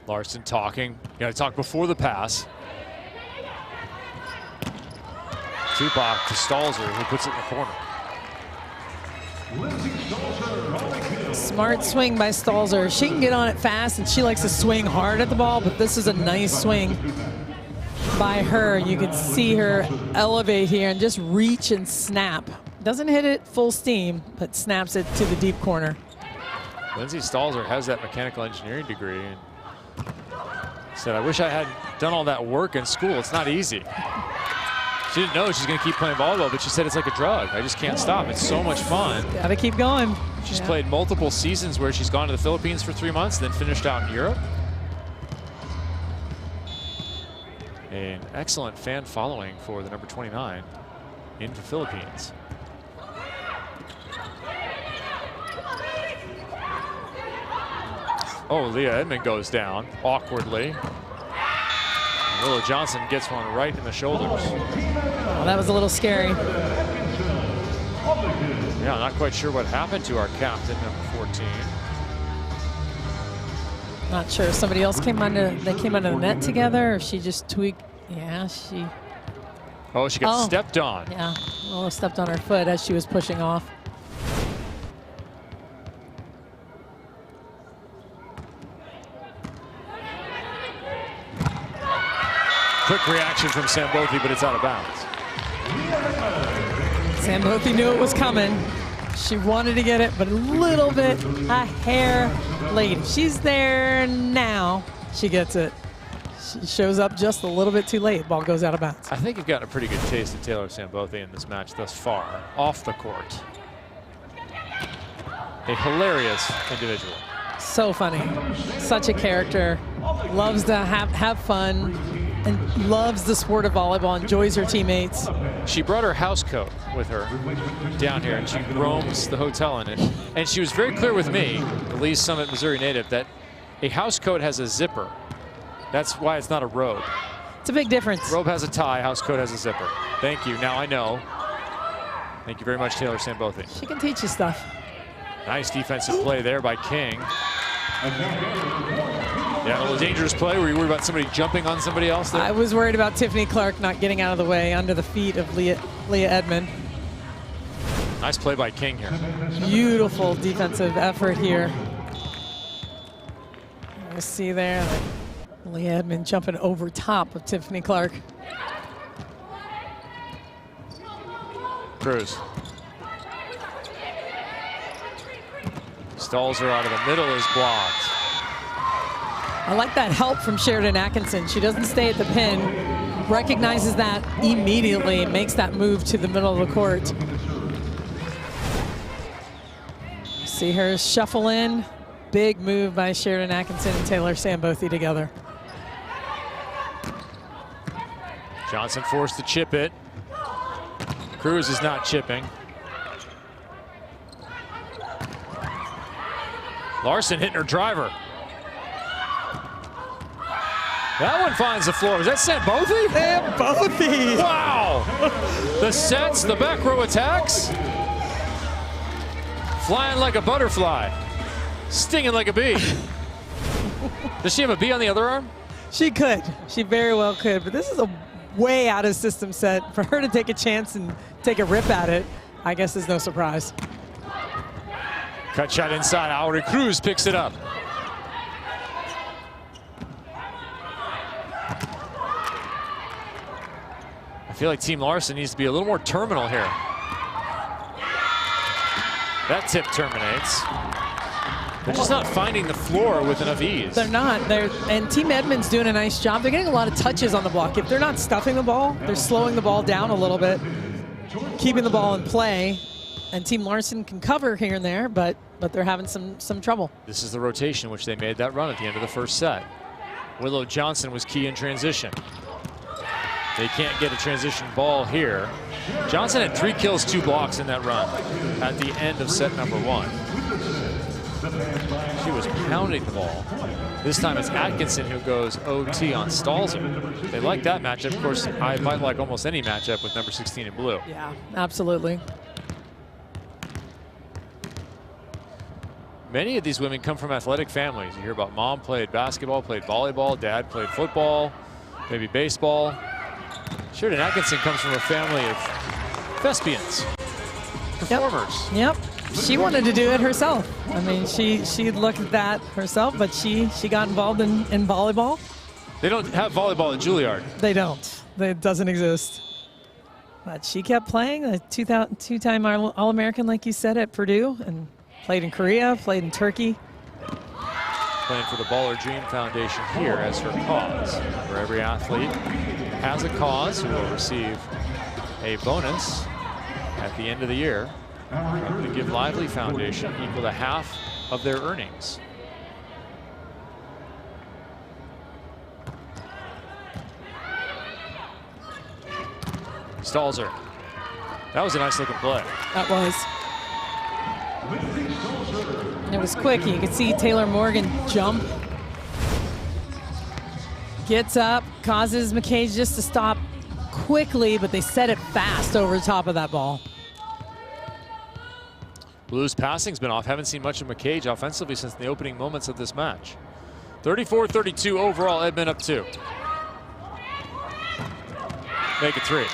Larson talking. You got to talk before the pass. Tupac to Stalzer, who puts it in the corner. Smart swing by Stalzer. She can get on it fast, and she likes to swing hard at the ball, but this is a nice swing by her. You can see her elevate here and just reach and snap. Doesn't hit it full steam, but snaps it to the deep corner. Lindsay Stalzer has that mechanical engineering degree, and said, I wish I had done all that work in school. It's not easy. She didn't know she's going to keep playing volleyball, but she said it's like a drug. I just can't stop. It's so much fun. Gotta keep going. She's played multiple seasons where she's gone to the Philippines for 3 months, then finished out in Europe. An excellent fan following for the number 29 in the Philippines. Oh, Leah Edmond goes down awkwardly. Willow Johnson gets one right in the shoulders. Oh, that was a little scary. Yeah, I'm not quite sure what happened to our captain, number 14. Not sure if somebody else came under. They came under the net together, or if she just tweaked. Yeah, she. Oh, she got stepped on. Yeah, Willow stepped on her foot as she was pushing off. Quick reaction from Sambothi, but it's out of bounds. Sambothi knew it was coming. She wanted to get it, but a little bit, a hair late. She's there now. She gets it. She shows up just a little bit too late. Ball goes out of bounds. I think you've gotten a pretty good taste of Taylor Sambothe in this match thus far, off the court. A hilarious individual. So funny. Such a character. Loves to have fun and loves the sport of volleyball, enjoys her teammates. She brought her house coat with her down here, and she roams the hotel in it. And she was very clear with me, the Lee's Summit, Missouri native, that a house coat has a zipper. That's why it's not a robe. It's a big difference. Robe has a tie, house coat has a zipper. Thank you, now I know. Thank you very much, Taylor Sambothe. She can teach you stuff. Nice defensive play there by King. Yeah, a little dangerous play. Were you worried about somebody jumping on somebody else there? I was worried about Tiffany Clark not getting out of the way under the feet of Leah Edmond. Nice play by King here. Beautiful defensive effort here. You see there, Leah Edmond jumping over top of Tiffany Clark. Cruz. Stalls her out of the middle, is blocked. I like that help from Sheridan Atkinson. She doesn't stay at the pin, recognizes that immediately, and makes that move to the middle of the court. See her shuffle in. Big move by Sheridan Atkinson and Taylor Sambothe together. Johnson forced to chip it. Cruz is not chipping. Larson hitting her driver. That one finds the floor. Was that Sambothe? Sambothe! Wow! The sets, the back row attacks. Flying like a butterfly. Stinging like a bee. Does she have a bee on the other arm? She could. She very well could. But this is a way out of system set. For her to take a chance and take a rip at it, I guess is no surprise. Cut shot inside. Auri Cruz picks it up. I feel like Team Larson needs to be a little more terminal here. That tip terminates. They're just not finding the floor with enough ease. They're not. And Team Edmond's doing a nice job. They're getting a lot of touches on the block. If they're not stuffing the ball, they're slowing the ball down a little bit, keeping the ball in play. And Team Larson can cover here and there, but they're having some trouble. This is the rotation which they made that run at the end of the first set. Willow Johnson was key in transition. They can't get a transition ball here. Johnson had 3 kills, 2 blocks in that run at the end of set number 1. She was pounding the ball. This time it's Atkinson who goes OT on Stalzer. They like that matchup. Of course, I might like almost any matchup with number 16 in blue. Yeah, absolutely. Many of these women come from athletic families. You hear about mom played basketball, played volleyball, dad played football, maybe baseball. Sheridan Atkinson comes from a family of thespians, performers. Yep. She wanted to do it herself. I mean, she looked at that herself, but she got involved in volleyball. They don't have volleyball at Juilliard. They don't. It doesn't exist. But she kept playing, a two-time All-American, like you said, at Purdue, and played in Korea, played in Turkey. Playing for the Baller Dream Foundation here as her cause. For every athlete has a cause who will receive a bonus at the end of the year from the Give Lively Foundation, equal to half of their earnings. Stalzer. That was a nice looking play. That was. It was quick. You could see Taylor Morgan jump. Gets up, causes McCage just to stop quickly, but they set it fast over the top of that ball. Blues passing's been off. Haven't seen much of McCage offensively since the opening moments of this match. 34-32 overall, Edmond up 2. Make it 3.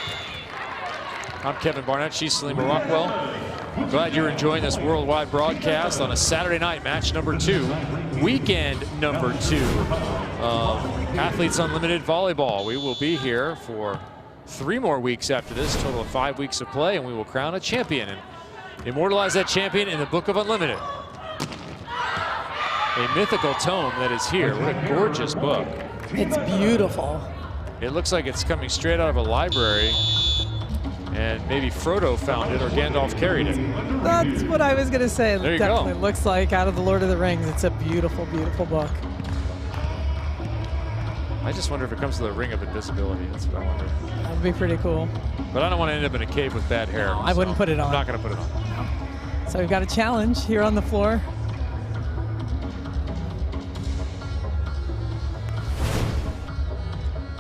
I'm Kevin Barnett. She's Salima Rockwell. Glad you're enjoying this worldwide broadcast on a Saturday night, match number 2, weekend number 2 of Athletes Unlimited Volleyball. We will be here for 3 more weeks after this, total of 5 weeks of play, and we will crown a champion. And Immortalize that champion in the Book of Unlimited. A mythical tome that is here. What a gorgeous book. It's beautiful. It looks like it's coming straight out of a library, and maybe Frodo found it or Gandalf carried it. That's what I was going to say. There you Definitely go. looks like out of the Lord of the Rings. It's a beautiful, beautiful book. I just wonder if it comes to the Ring of Invisibility. That's what I wonder. That would be pretty cool. But I don't want to end up in a cave with bad hair. No, I wouldn't put it on. I'm not going to put it on. No. So we've got a challenge here on the floor.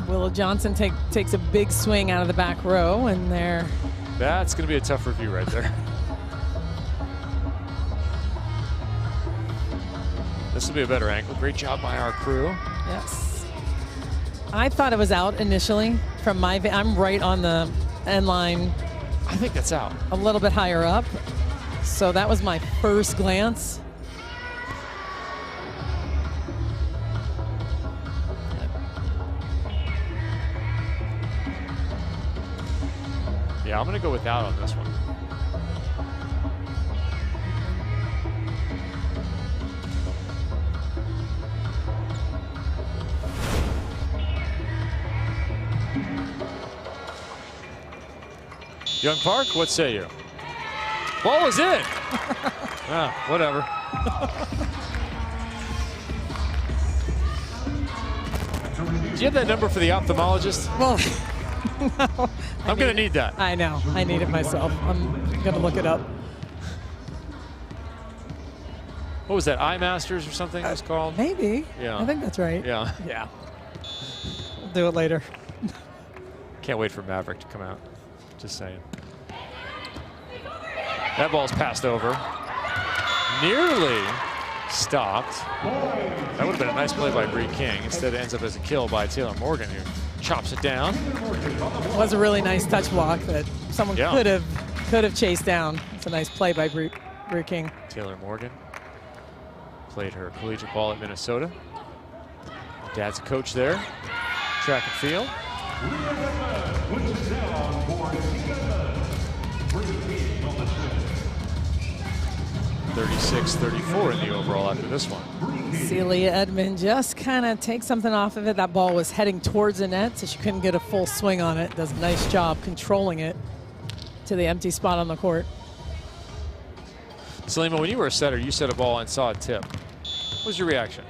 Willow Johnson takes a big swing out of the back row, and there. That's going to be a tough review right there. This will be a better angle. Great job by our crew. Yes. I thought it was out initially from my. I'm right on the end line. I think that's out. A little bit higher up. So that was my first glance. Yeah, I'm going to go without on this one. Young Park, what say you? Ball was in. Whatever. Do you have that number for the ophthalmologist? Well, no. I'm going to need that. I know. I need it myself. I'm going to look it up. What was that, Eye Masters or something it was called? Maybe. Yeah. I think that's right. Yeah. Yeah. We'll do it later. Can't wait for Maverick to come out. Just saying. That ball's passed over. Nearly stopped. That would have been a nice play by Bree King. Instead, it ends up as a kill by Taylor Morgan, who chops it down. It was a really nice touch block that someone could have chased down. It's a nice play by Bree King. Taylor Morgan played her collegiate ball at Minnesota. Dad's a coach there, track and field. 36-34 in the overall after this one. Celia Edmond just kind of takes something off of it. That ball was heading towards the net, so she couldn't get a full swing on it. Does a nice job controlling it to the empty spot on the court. Salima, when you were a setter, you set a ball and saw a tip. What was your reaction?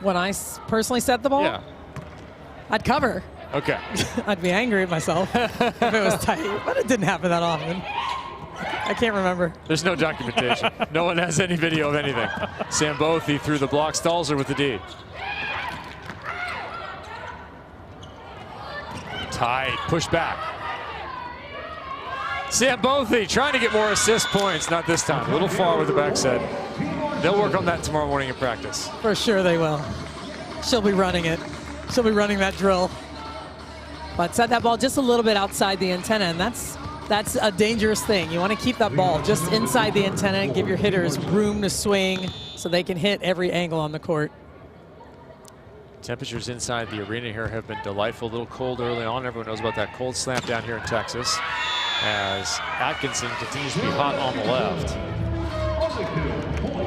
When I personally set the ball? Yeah. I'd cover. Okay. I'd be angry at myself if it was tight, but it didn't happen that often. I can't remember. There's no documentation. No one has any video of anything. Sam Bothy threw the block, Stalzer with the D. Tight, push back. Sam Bothy trying to get more assist points, not this time. A little far with the backside. They'll work on that tomorrow morning in practice. For sure they will. She'll be running it. She'll be running that drill. But set that ball just a little bit outside the antenna, and that's a dangerous thing. You want to keep that ball just inside the antenna and give your hitters room to swing so they can hit every angle on the court. Temperatures inside the arena here have been delightful. A little cold early on. Everyone knows about that cold snap down here in Texas, as Atkinson continues to be hot on the left.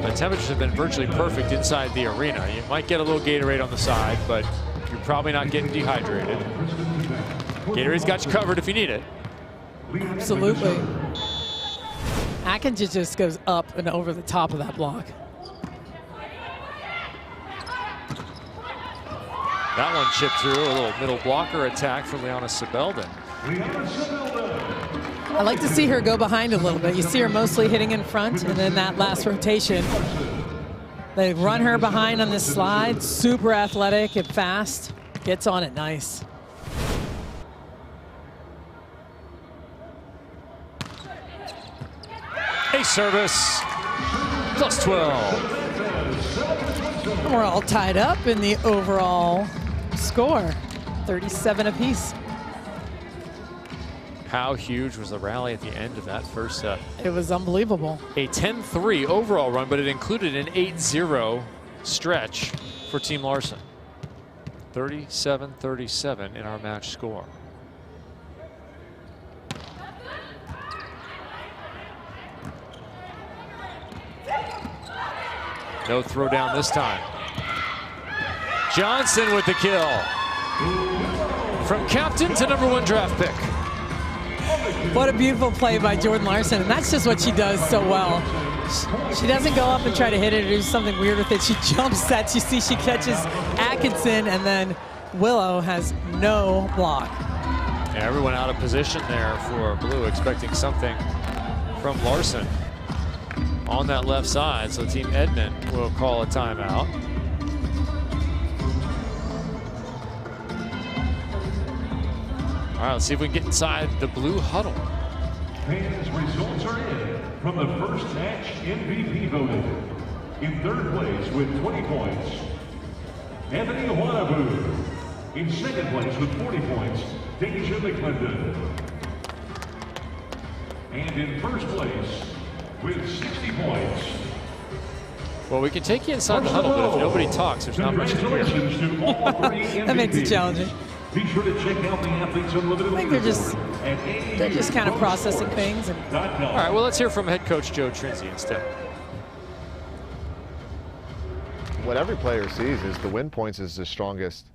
The temperatures have been virtually perfect inside the arena. You might get a little Gatorade on the side, but you're probably not getting dehydrated. Gatorade's got you covered if you need it. Absolutely. Atkins just goes up and over the top of that block. That one chipped through. A little middle blocker attack from Liana Sibelden. I like to see her go behind a little bit. You see her mostly hitting in front, and then that last rotation, they run her behind on this slide. Super athletic and fast. Gets on it nice. Ace service, plus 12. And we're all tied up in the overall score, 37 apiece. How huge was the rally at the end of that first set? It was unbelievable. A 10-3 overall run, but it included an 8-0 stretch for Team Larson. 37-37 in our match score. No throw down this time. Johnson with the kill. From captain to #1 draft pick. What a beautiful play by Jordan Larson, and that's just what she does so well. She doesn't go up and try to hit it or do something weird with it. She jumps sets. You see she catches Atkinson, and then Willow has no block. Yeah, everyone out of position there for Blue, expecting something from Larson on that left side. So Team Edmond will call a timeout. All right, let's see if we can get inside the Blue huddle. Fans' results are in from the first match MVP voted. In third place with 20 points, Anthony Wanabu. In second place with 40 points, Deja McClendon. And in first place with 60 points. Well, we can take you inside the huddle, but if nobody talks, there's not much to hear. Congratulations to all 3 MVPs. That makes it challenging. Be sure to check out the Athletes Unlimited. I think they're just kind of processing things. And all right, well, let's hear from head coach Joe Trinzi instead. What every player sees is the win points is the strongest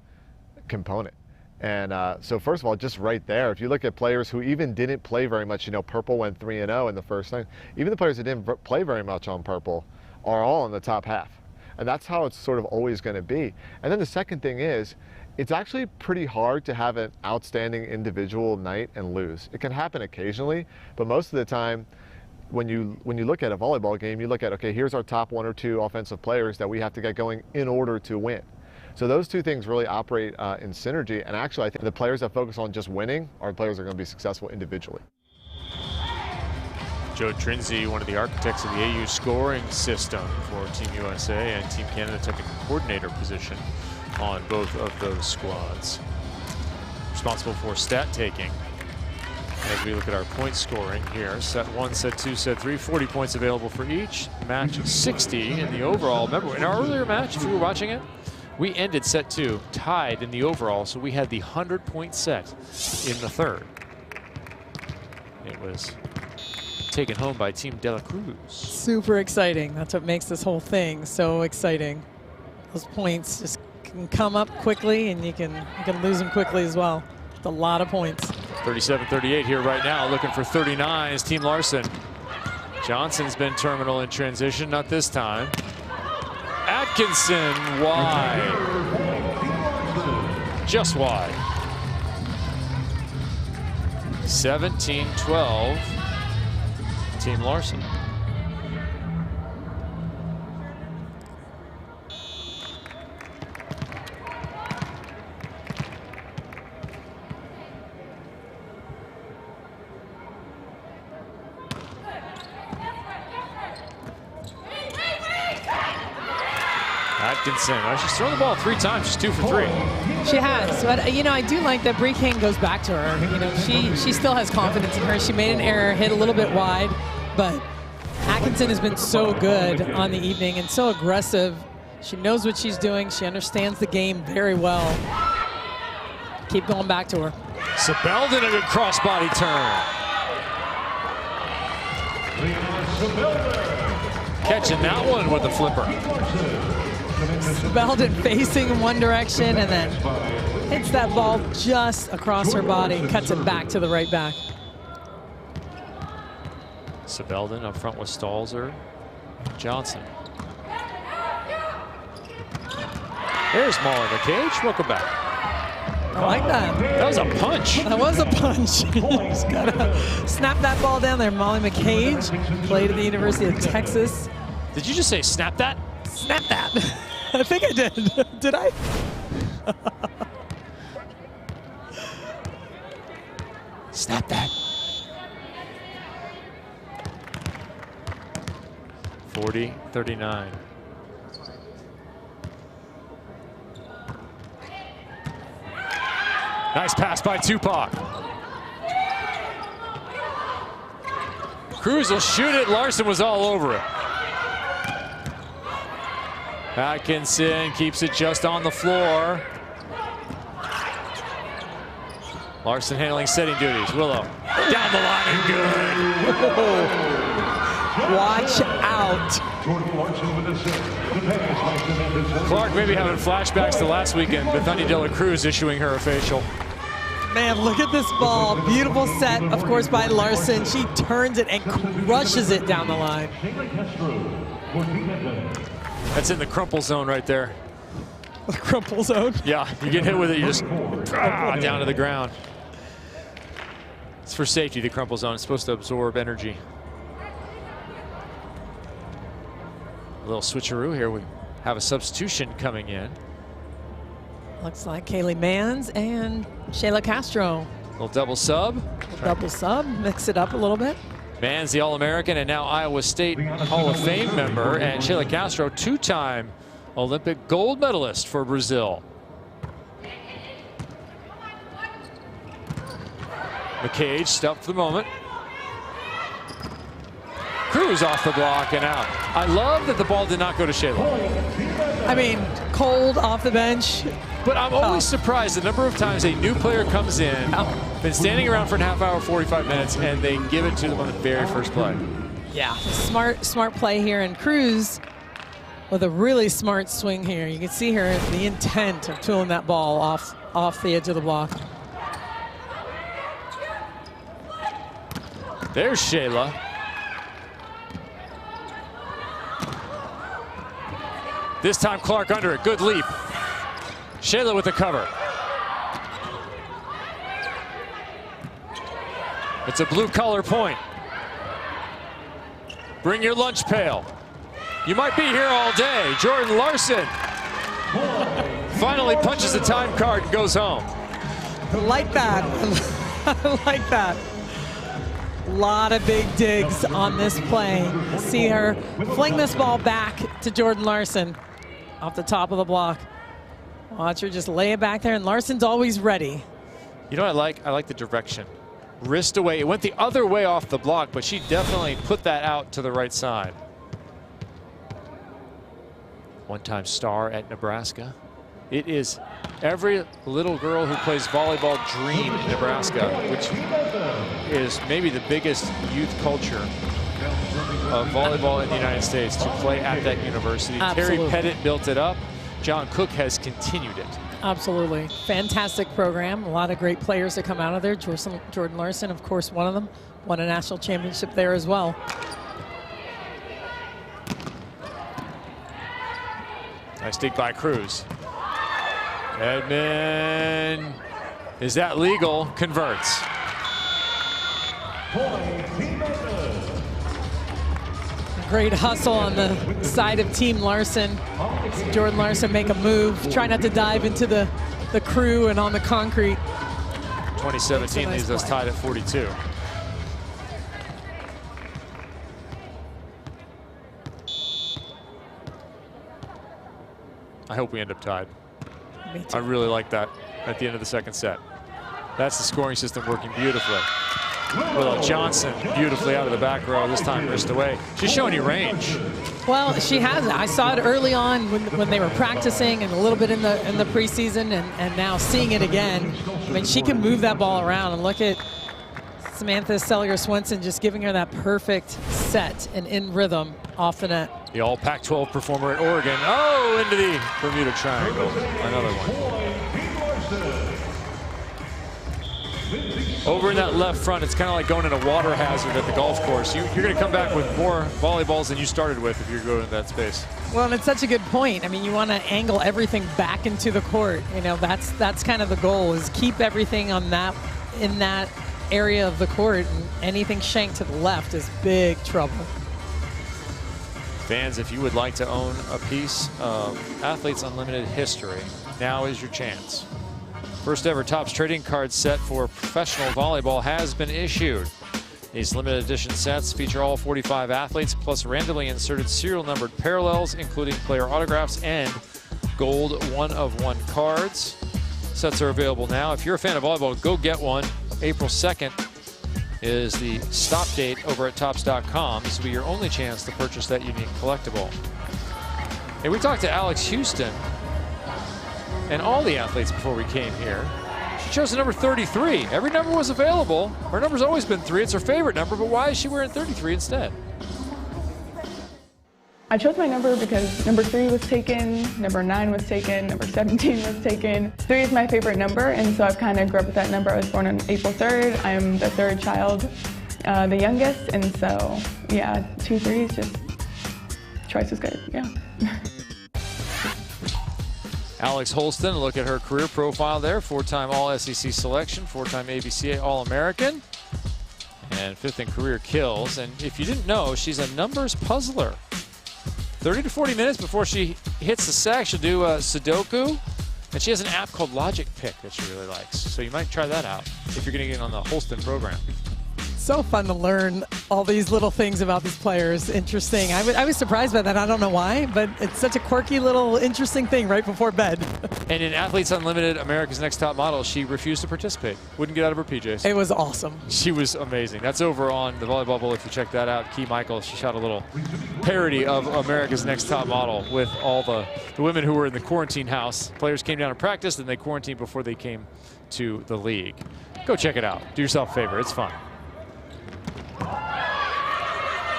component. And so first of all, just right there, if you look at players who even didn't play very much, you know, Purple went 3-0 in the first night. Even the players that didn't play very much on Purple are all in the top half. And that's how it's sort of always going to be. And then the second thing is, it's actually pretty hard to have an outstanding individual night and lose. It can happen occasionally, but most of the time, when you look at a volleyball game, you look at, okay, here's our top 1 or 2 offensive players that we have to get going in order to win. So those two things really operate in synergy, and actually I think the players that focus on just winning are players that are going to be successful individually. Joe Trinzi, one of the architects of the AU scoring system for Team USA and Team Canada, technical coordinator position on both of those squads. Responsible for stat taking as we look at our point scoring here. Set 1, set 2, set 3, 40 points available for each. Match 60 in the overall. Remember, in our earlier match, if you were watching it, we ended set 2 tied in the overall, so we had the 100-point set in the third. It was taken home by Team De La Cruz. super exciting. That's what makes this whole thing so exciting. Those points just can come up quickly, and you can lose them quickly as well. It's a lot of points. 37-38 here right now, looking for 39 is Team Larson. Johnson's been terminal in transition, not this time. Atkinson wide. Just wide. 17-12, Team Larson. Atkinson, she's thrown the ball 3 times. She's 2 for 3. She has, but you know, I do like that Bree King goes back to her. You know, she still has confidence in her. She made an error, hit a little bit wide, but Atkinson has been so good on the evening and so aggressive. She knows what she's doing. She understands the game very well. Keep going back to her. Sebeldon, a good crossbody turn. Catching that one with the flipper. Sebeldon facing in one direction and then hits that ball just across her body, cuts it back to the right back. Sebeldon up front with Stalzer. Johnson. There's Molly McCage. Welcome back. I like that. That was a punch. That was a punch. Just gotta snap that ball down there. Molly McCage played at the University of Texas. Did you just say snap that? Snap that. I think I did. Did I? Snap that. 40-39. Nice pass by Tupac. Cruz will shoot it. Larson was all over it. Atkinson keeps it just on the floor. Larson handling setting duties. Willow down the line and good. Watch out. Clark maybe having flashbacks to last weekend. Bethany De La Cruz issuing her a facial. Man, look at this ball. Beautiful set, of course, by Larson. She turns it and crushes it down the line. That's in the crumple zone right there. The crumple zone? Yeah, you get hit with it, you just down to the ground. It's for safety, the crumple zone. It's supposed to absorb energy. A little switcheroo here. We have a substitution coming in. Looks like Kaylee Mans and Shayla Castro. Little double sub. Double sub, mix it up a little bit. Mans, the All-American and now Iowa State Hall of Fame member, and Shayla Castro, two-time Olympic gold medalist for Brazil. McCage stopped for the moment. Cruz off the block and out. I love that the ball did not go to Shayla. I mean, cold off the bench. But I'm always surprised the number of times a new player comes in, been standing around for a half hour, 45 minutes, and they give it to them on the very first play. Yeah, smart play here. And Cruz with a really smart swing here. You can see her, the intent of tooling that ball off the edge of the block. There's Shayla. This time Clark under it, good leap. Shayla with the cover. It's a blue collar point. Bring your lunch pail. You might be here all day. Jordan Larson finally punches the time card and goes home. Like that. I like that. A lot of big digs on this play. See her fling this ball back to Jordan Larson off the top of the block. Watch her just lay it back there, and Larson's always ready. You know what I like? I like the direction. Wrist away. It went the other way off the block, but she definitely put that out to the right side. One-time star at Nebraska. It is every little girl who plays volleyball dream in Nebraska, which is maybe the biggest youth culture of volleyball in the United States, to play at that university. Absolutely. Terry Pettit built it up. John Cook has continued it. Absolutely. Fantastic program. A lot of great players that come out of there. Jordan Larson, of course, one of them. Won a national championship there as well. Nice dig by Cruz. Edmond, is that legal? Converts. Great hustle on the side of Team Larson. Jordan Larson make a move. Try not to dive into the crew and on the concrete. 2017 leaves us tied at 42. I hope we end up tied. Me too. I really like that at the end of the second set. That's the scoring system working beautifully. Willow Johnson beautifully out of the back row, this time wrist away. She's showing you range. Well, she has. I saw it early on when they were practicing and a little bit in the preseason, and now seeing it again. I mean, she can move that ball around, and look at Samantha Selliger-Swenson just giving her that perfect set and in rhythm off the net. The all Pac-12 performer at Oregon. Oh, into the Bermuda Triangle. Another one. Over in that left front, it's kind of like going in a water hazard at the golf course. You're going to come back with more volleyballs than you started with if you're going to that space. Well, and it's such a good point. I mean, you want to angle everything back into the court. You know, that's kind of the goal, is keep everything on that, in that area of the court, and anything shanked to the left is big trouble. Fans, if you would like to own a piece of Athletes Unlimited history, now is your chance. First ever Topps trading card set for professional volleyball has been issued. These limited edition sets feature all 45 athletes, plus randomly inserted serial numbered parallels, including player autographs and gold 1-of-1 cards. Sets are available now. If you're a fan of volleyball, go get one. April 2nd is the stop date over at Topps.com. This will be your only chance to purchase that unique collectible. Hey, we talked to Alex Houston and all the athletes before we came here. She chose the number 33. Every number was available. Her number's always been 3. It's her favorite number, but why is she wearing 33 instead? I chose my number because number 3 was taken, number 9 was taken, number 17 was taken. 3 is my favorite number, and so I've kind of grew up with that number. I was born on April 3rd. I'm the 3rd child, the youngest, and so yeah, 2 3s, just choice was good, yeah. Alex Holston, look at her career profile there. 4-time All-SEC selection, 4-time ABCA All-American, and 5th in career kills. And if you didn't know, she's a numbers puzzler. 30 to 40 minutes before she hits the sack, she'll do Sudoku. And she has an app called Logic Pick that she really likes. So you might try that out if you're going to get on the Holston program. So fun to learn all these little things about these players. Interesting. I was surprised by that. I don't know why, but it's such a quirky little interesting thing right before bed. And in Athletes Unlimited, America's Next Top Model, she refused to participate. Wouldn't get out of her PJs. It was awesome. She was amazing. That's over on the Volleyball Bowl if you check that out. Key Michael, she shot a little parody of America's Next Top Model with all the women who were in the quarantine house. Players came down and practiced, and they quarantined before they came to the league. Go check it out. Do yourself a favor. It's fun.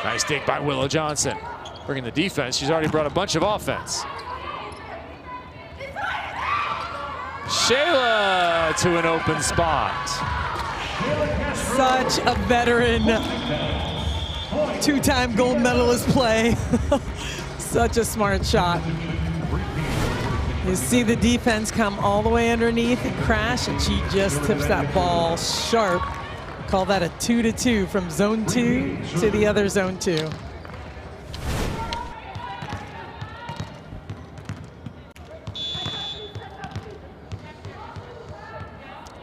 Nice dig by Willow Johnson. Bringing the defense. She's already brought a bunch of offense. Shayla to an open spot. Such a veteran, 2-time gold medalist play. Such a smart shot. You see the defense come all the way underneath and crash, and she just tips that ball sharp. Call that a 2-2 from zone 2 to the other zone 2.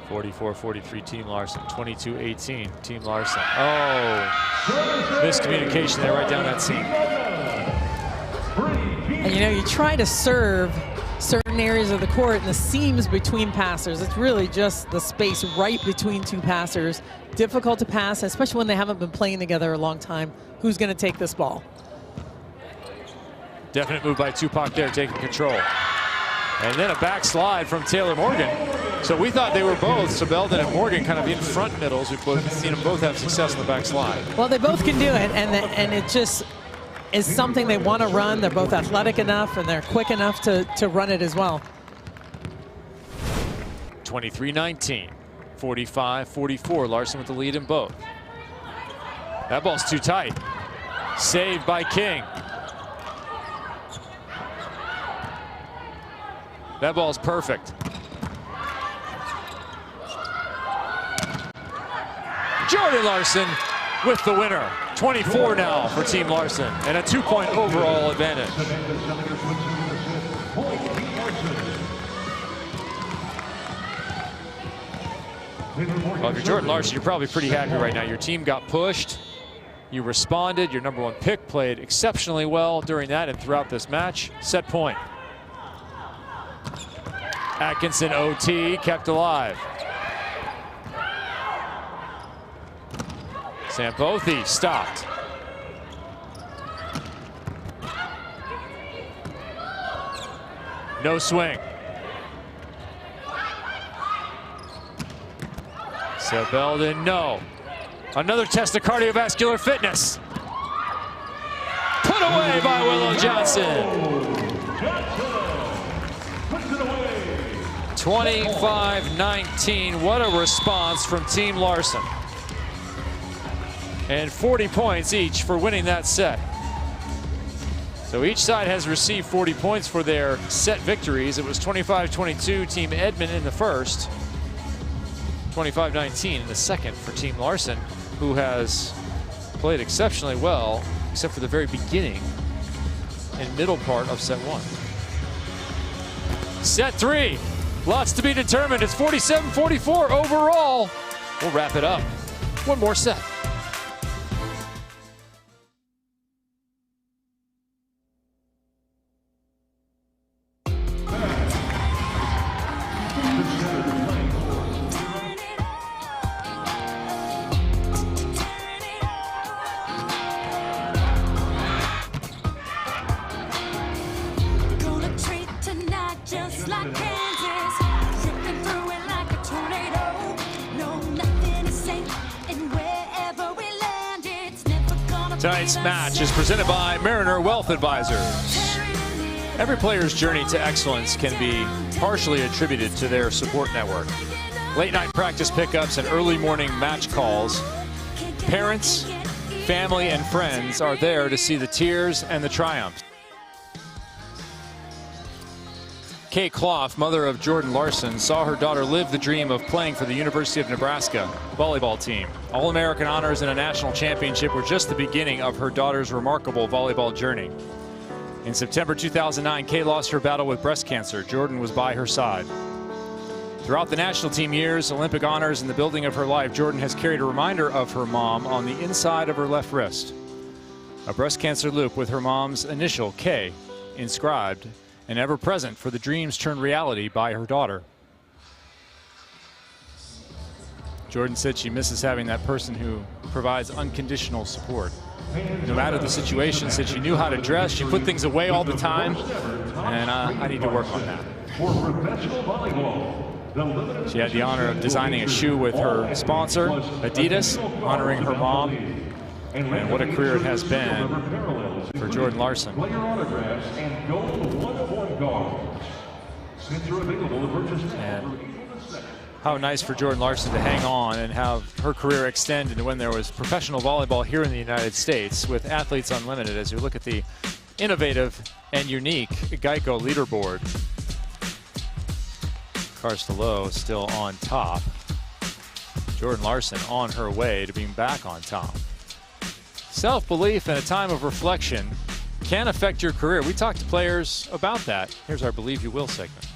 (44-43) Team Larson, 22-18 Team Larson. Oh, miscommunication there right down that seam. And you know, you try to serve certain areas of the court and the seams between passers. It's really just the space right between two passers. Difficult to pass, especially when they haven't been playing together a long time. Who's going to take this ball? Definite move by Tupac there, taking control. And then a backslide from Taylor Morgan. So we thought they were both, Sabelden and Morgan, kind of in front middles. We've both seen them both have success in the backslide. Well, they both can do it, and it just is something they want to run. They're both athletic enough, and they're quick enough to run it as well. 23-19, 45-44. Larson with the lead in both. That ball's too tight. Saved by King. That ball's perfect. Jordan Larson with the winner. 24 now for Team Larson, and a 2-point overall advantage. Well, if you're Jordan Larson, you're probably pretty happy right now. Your team got pushed. You responded. Your #1 pick played exceptionally well during that and throughout this match. Set point. Atkinson OT, kept alive. Sampothi stopped. No swing. Sabelden, no. Another test of cardiovascular fitness. Put away by Willow Johnson. 25-19, what a response from Team Larson. And 40 points each for winning that set. So each side has received 40 points for their set victories. It was 25-22 Team Edmond in the first, 25-19 in the second for Team Larson, who has played exceptionally well, except for the very beginning and middle part of set 1. Set 3. Lots to be determined. It's 47-44 overall. We'll wrap it up. One more set. Ripping through it like a tornado. No, nothing is safe, and wherever Tonight's match is presented by Mariner Wealth Advisors. Every player's journey to excellence can be partially attributed to their support network. Late night practice pickups and early morning match calls. Parents, family, and friends are there to see the tears and the triumphs. Kay Clough, mother of Jordan Larson, saw her daughter live the dream of playing for the University of Nebraska volleyball team. All-American honors and a national championship were just the beginning of her daughter's remarkable volleyball journey. In September 2009, Kay lost her battle with breast cancer. Jordan was by her side. Throughout the national team years, Olympic honors, and the building of her life, Jordan has carried a reminder of her mom on the inside of her left wrist. A breast cancer loop with her mom's initial, K, inscribed and ever present for the dreams turned reality by her daughter. Jordan said she misses having that person who provides unconditional support. No matter the situation, said she knew how to dress, she put things away all the time, and I need to work on that. She had the honor of designing a shoe with her sponsor, Adidas, honoring her mom, and what a career it has been for Jordan Larson. And how nice for Jordan Larson to hang on and have her career extend into when there was professional volleyball here in the United States with Athletes Unlimited, as you look at the innovative and unique Geico leaderboard. Karstelo still on top. Jordan Larson on her way to being back on top. Self-belief and a time of reflection can affect your career. We talked to players about that. Here's our Believe You Will segment.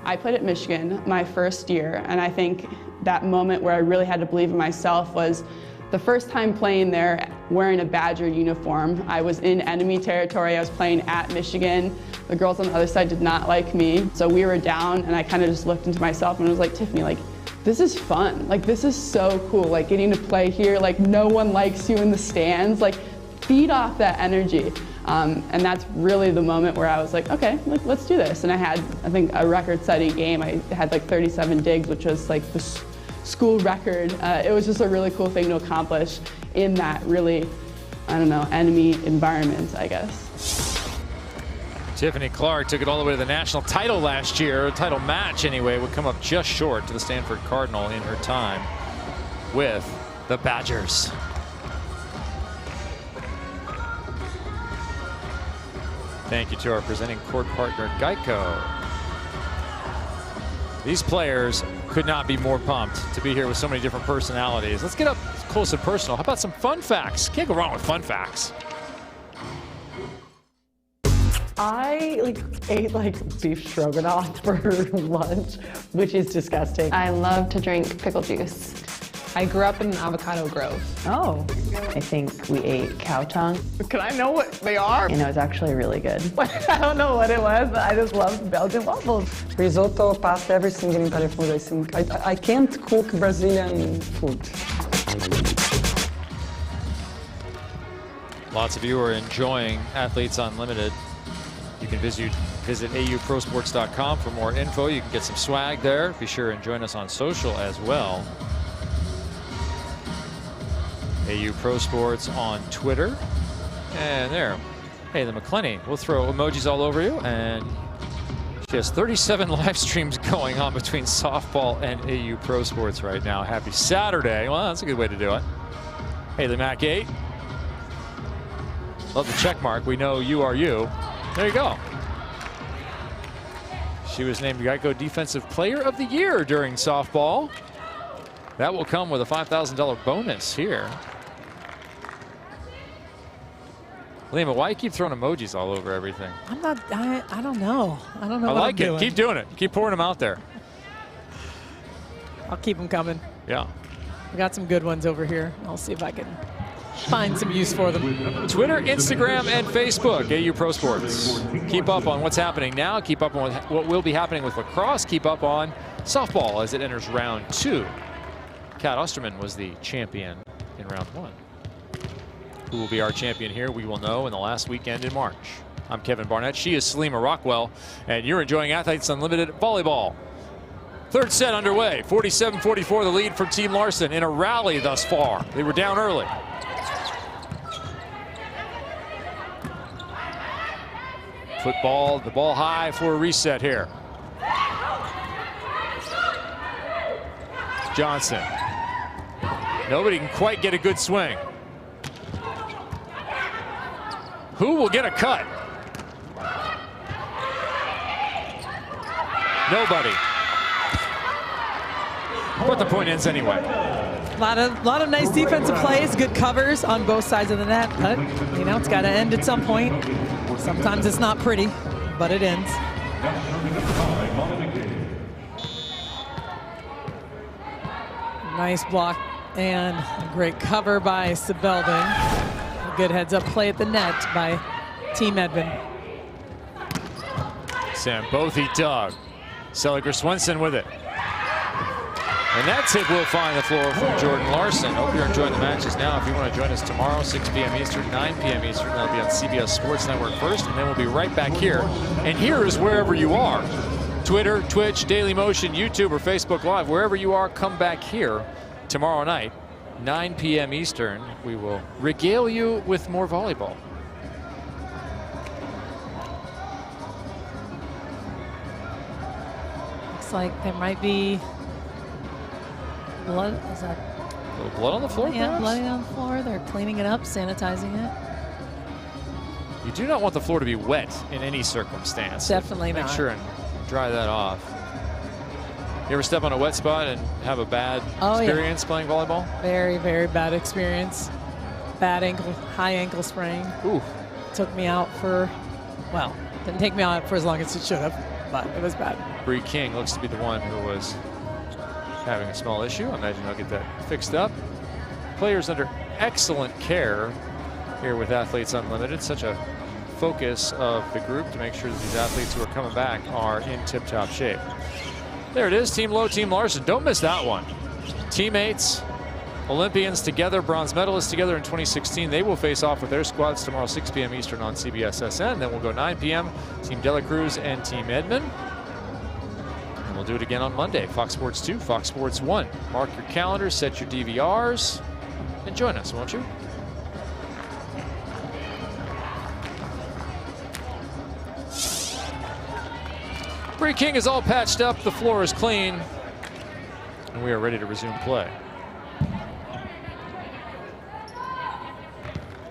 I played at Michigan my first year, and I think that moment where I really had to believe in myself was the first time playing there wearing a Badger uniform. I was in enemy territory. I was playing at Michigan. The girls on the other side did not like me. So we were down, and I kind of just looked into myself and was like, Tiffany, like, this is fun. Like, this is so cool. Like, getting to play here, like, no one likes you in the stands. Like, feed off that energy. And that's really the moment where I was like, okay, like, let's do this. And I had, I think, a record-setting game. I had like 37 digs, which was like the school record. It was just a really cool thing to accomplish in that really, I don't know, enemy environment, I guess. Tiffany Clark took it all the way to the national title last year. A title match, anyway, would come up just short to the Stanford Cardinal in her time with the Badgers. Thank you to our presenting court partner, Geico. These players could not be more pumped to be here with so many different personalities. Let's get up close and personal. How about some fun facts? Can't go wrong with fun facts. I ate beef stroganoff for lunch, which is disgusting. I love to drink pickle juice. I grew up in an avocado grove. Oh. I think we ate cow tongue. Can I know what they are? And it was actually really good. I don't know what it was, but I just love Belgian waffles. Risotto, pasta, everything in Italian food, I think. I can't cook Brazilian food. Lots of you are enjoying Athletes Unlimited. You can visit auprosports.com for more info. You can get some swag there. Be sure and join us on social as well. AU Pro Sports on Twitter. And there, Haley McClenny. We'll throw emojis all over you. And she has 37 live streams going on between softball and AU Pro Sports right now. Happy Saturday. Well, that's a good way to do it. Haley Mac 8. Love the check mark. We know you are you. There you go. She was named Geico Defensive Player of the Year during softball. That will come with a $5,000 bonus here. Lima, why you keep throwing emojis all over everything? I'm not, I don't know. I don't know I what like I'm it. doing. Keep doing it. Keep pouring them out there. I'll keep them coming. Yeah. We got some good ones over here. I'll see if I can find some use for them. Twitter, Instagram, and Facebook, AU Pro Sports. Keep up on what's happening now. Keep up on what will be happening with lacrosse. Keep up on softball as it enters round 2. Kat Osterman was the champion in round 1. Who will be our champion here, we will know in the last weekend in March. I'm Kevin Barnett. She is Salima Rockwell, and you're enjoying Athletes Unlimited Volleyball. Third set underway. 47-44 the lead for Team Larson in a rally thus far. They were down early. Football, the ball high for a reset here. Johnson. Nobody can quite get a good swing. Who will get a cut? Nobody. But the point ends anyway. A lot of nice defensive plays, good covers on both sides of the net, but you know, it's got to end at some point. Sometimes it's not pretty, but it ends. Nice block and a great cover by Sebelding. A good heads-up play at the net by Team Edmond. Sambothi dug. Seliger Swenson with it. And that tip will find the floor from Jordan Larson. Hope you're enjoying the matches now. If you want to join us tomorrow, 6 p.m. Eastern, 9 p.m. Eastern, that'll be on CBS Sports Network first, and then we'll be right back here. And here is wherever you are. Twitter, Twitch, Daily Motion, YouTube, or Facebook Live. Wherever you are, come back here tomorrow night, 9 p.m. Eastern. We will regale you with more volleyball. Looks like there might be blood. Is that a little blood on the floor? Yeah, blood on the floor. They're cleaning it up, sanitizing it. You do not want the floor to be wet in any circumstance. Definitely not. Make sure and dry that off. You ever step on a wet spot and have a bad experience playing volleyball? Very, very bad experience. Bad ankle, high ankle sprain. Ooh. Took me out for, well, didn't take me out for as long as it should have, but it was bad. Bree King looks to be the one who was having a small issue. I imagine he'll get that fixed up. Players under excellent care here with Athletes Unlimited. Such a focus of the group to make sure that these athletes who are coming back are in tip-top shape. There it is, Team Lowe, Team Larson. Don't miss that one. Teammates, Olympians together, bronze medalists together in 2016. They will face off with their squads tomorrow, 6 p.m. Eastern on CBS SN. Then we'll go 9 p.m. Team Dela Cruz and Team Edmond. And we'll do it again on Monday. Fox Sports 2, Fox Sports 1. Mark your calendars, set your DVRs, and join us, won't you? Bree King is all patched up, the floor is clean, and we are ready to resume play.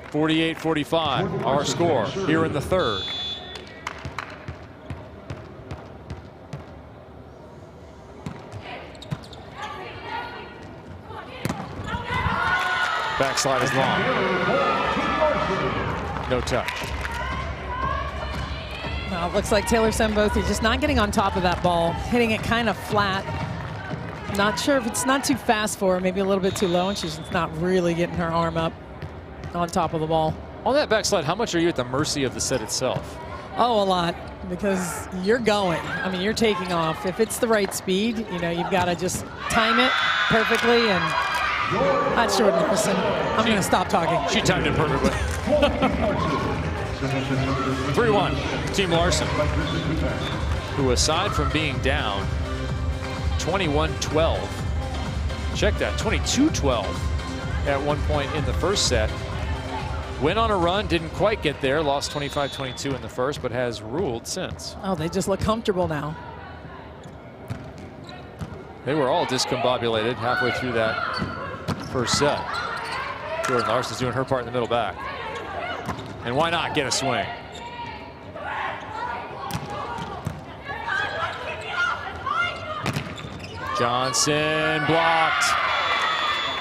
48-45, our score here in the third. Backslide is long. No touch. Well, it looks like Taylor Sambothi just not getting on top of that ball, hitting it kind of flat. Not sure if it's not too fast for her, maybe a little bit too low, and she's not really getting her arm up on top of the ball. On that backslide, how much are you at the mercy of the set itself? Oh, a lot, because you're going. I mean, you're taking off. If it's the right speed, you know, you've got to just time it perfectly, and that's Jordan Larson. I'm going to stop talking. She timed it perfectly. 3-1, Team Larson, who aside from being down 21-12, check that, 22-12 at one point in the first set. Went on a run, didn't quite get there, lost 25-22 in the first, but has ruled since. Oh, they just look comfortable now. They were all discombobulated halfway through that first set. Jordan Larson's doing her part in the middle back. And why not get a swing? Johnson blocked.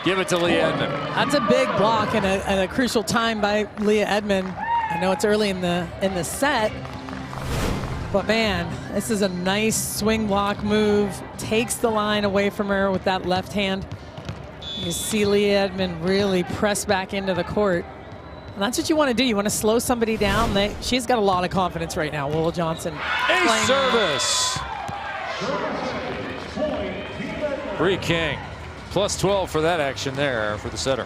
Give it to Leah Edmond. That's a big block and a crucial time by Leah Edmond. I know it's early in the set, but man, this is a nice swing block move. Takes the line away from her with that left hand. You see Leah Edmond really press back into the court. And that's what you want to do. You want to slow somebody down. She's got a lot of confidence right now, Willow Johnson. Ace service. Bree King, plus 12 for that action there for the setter.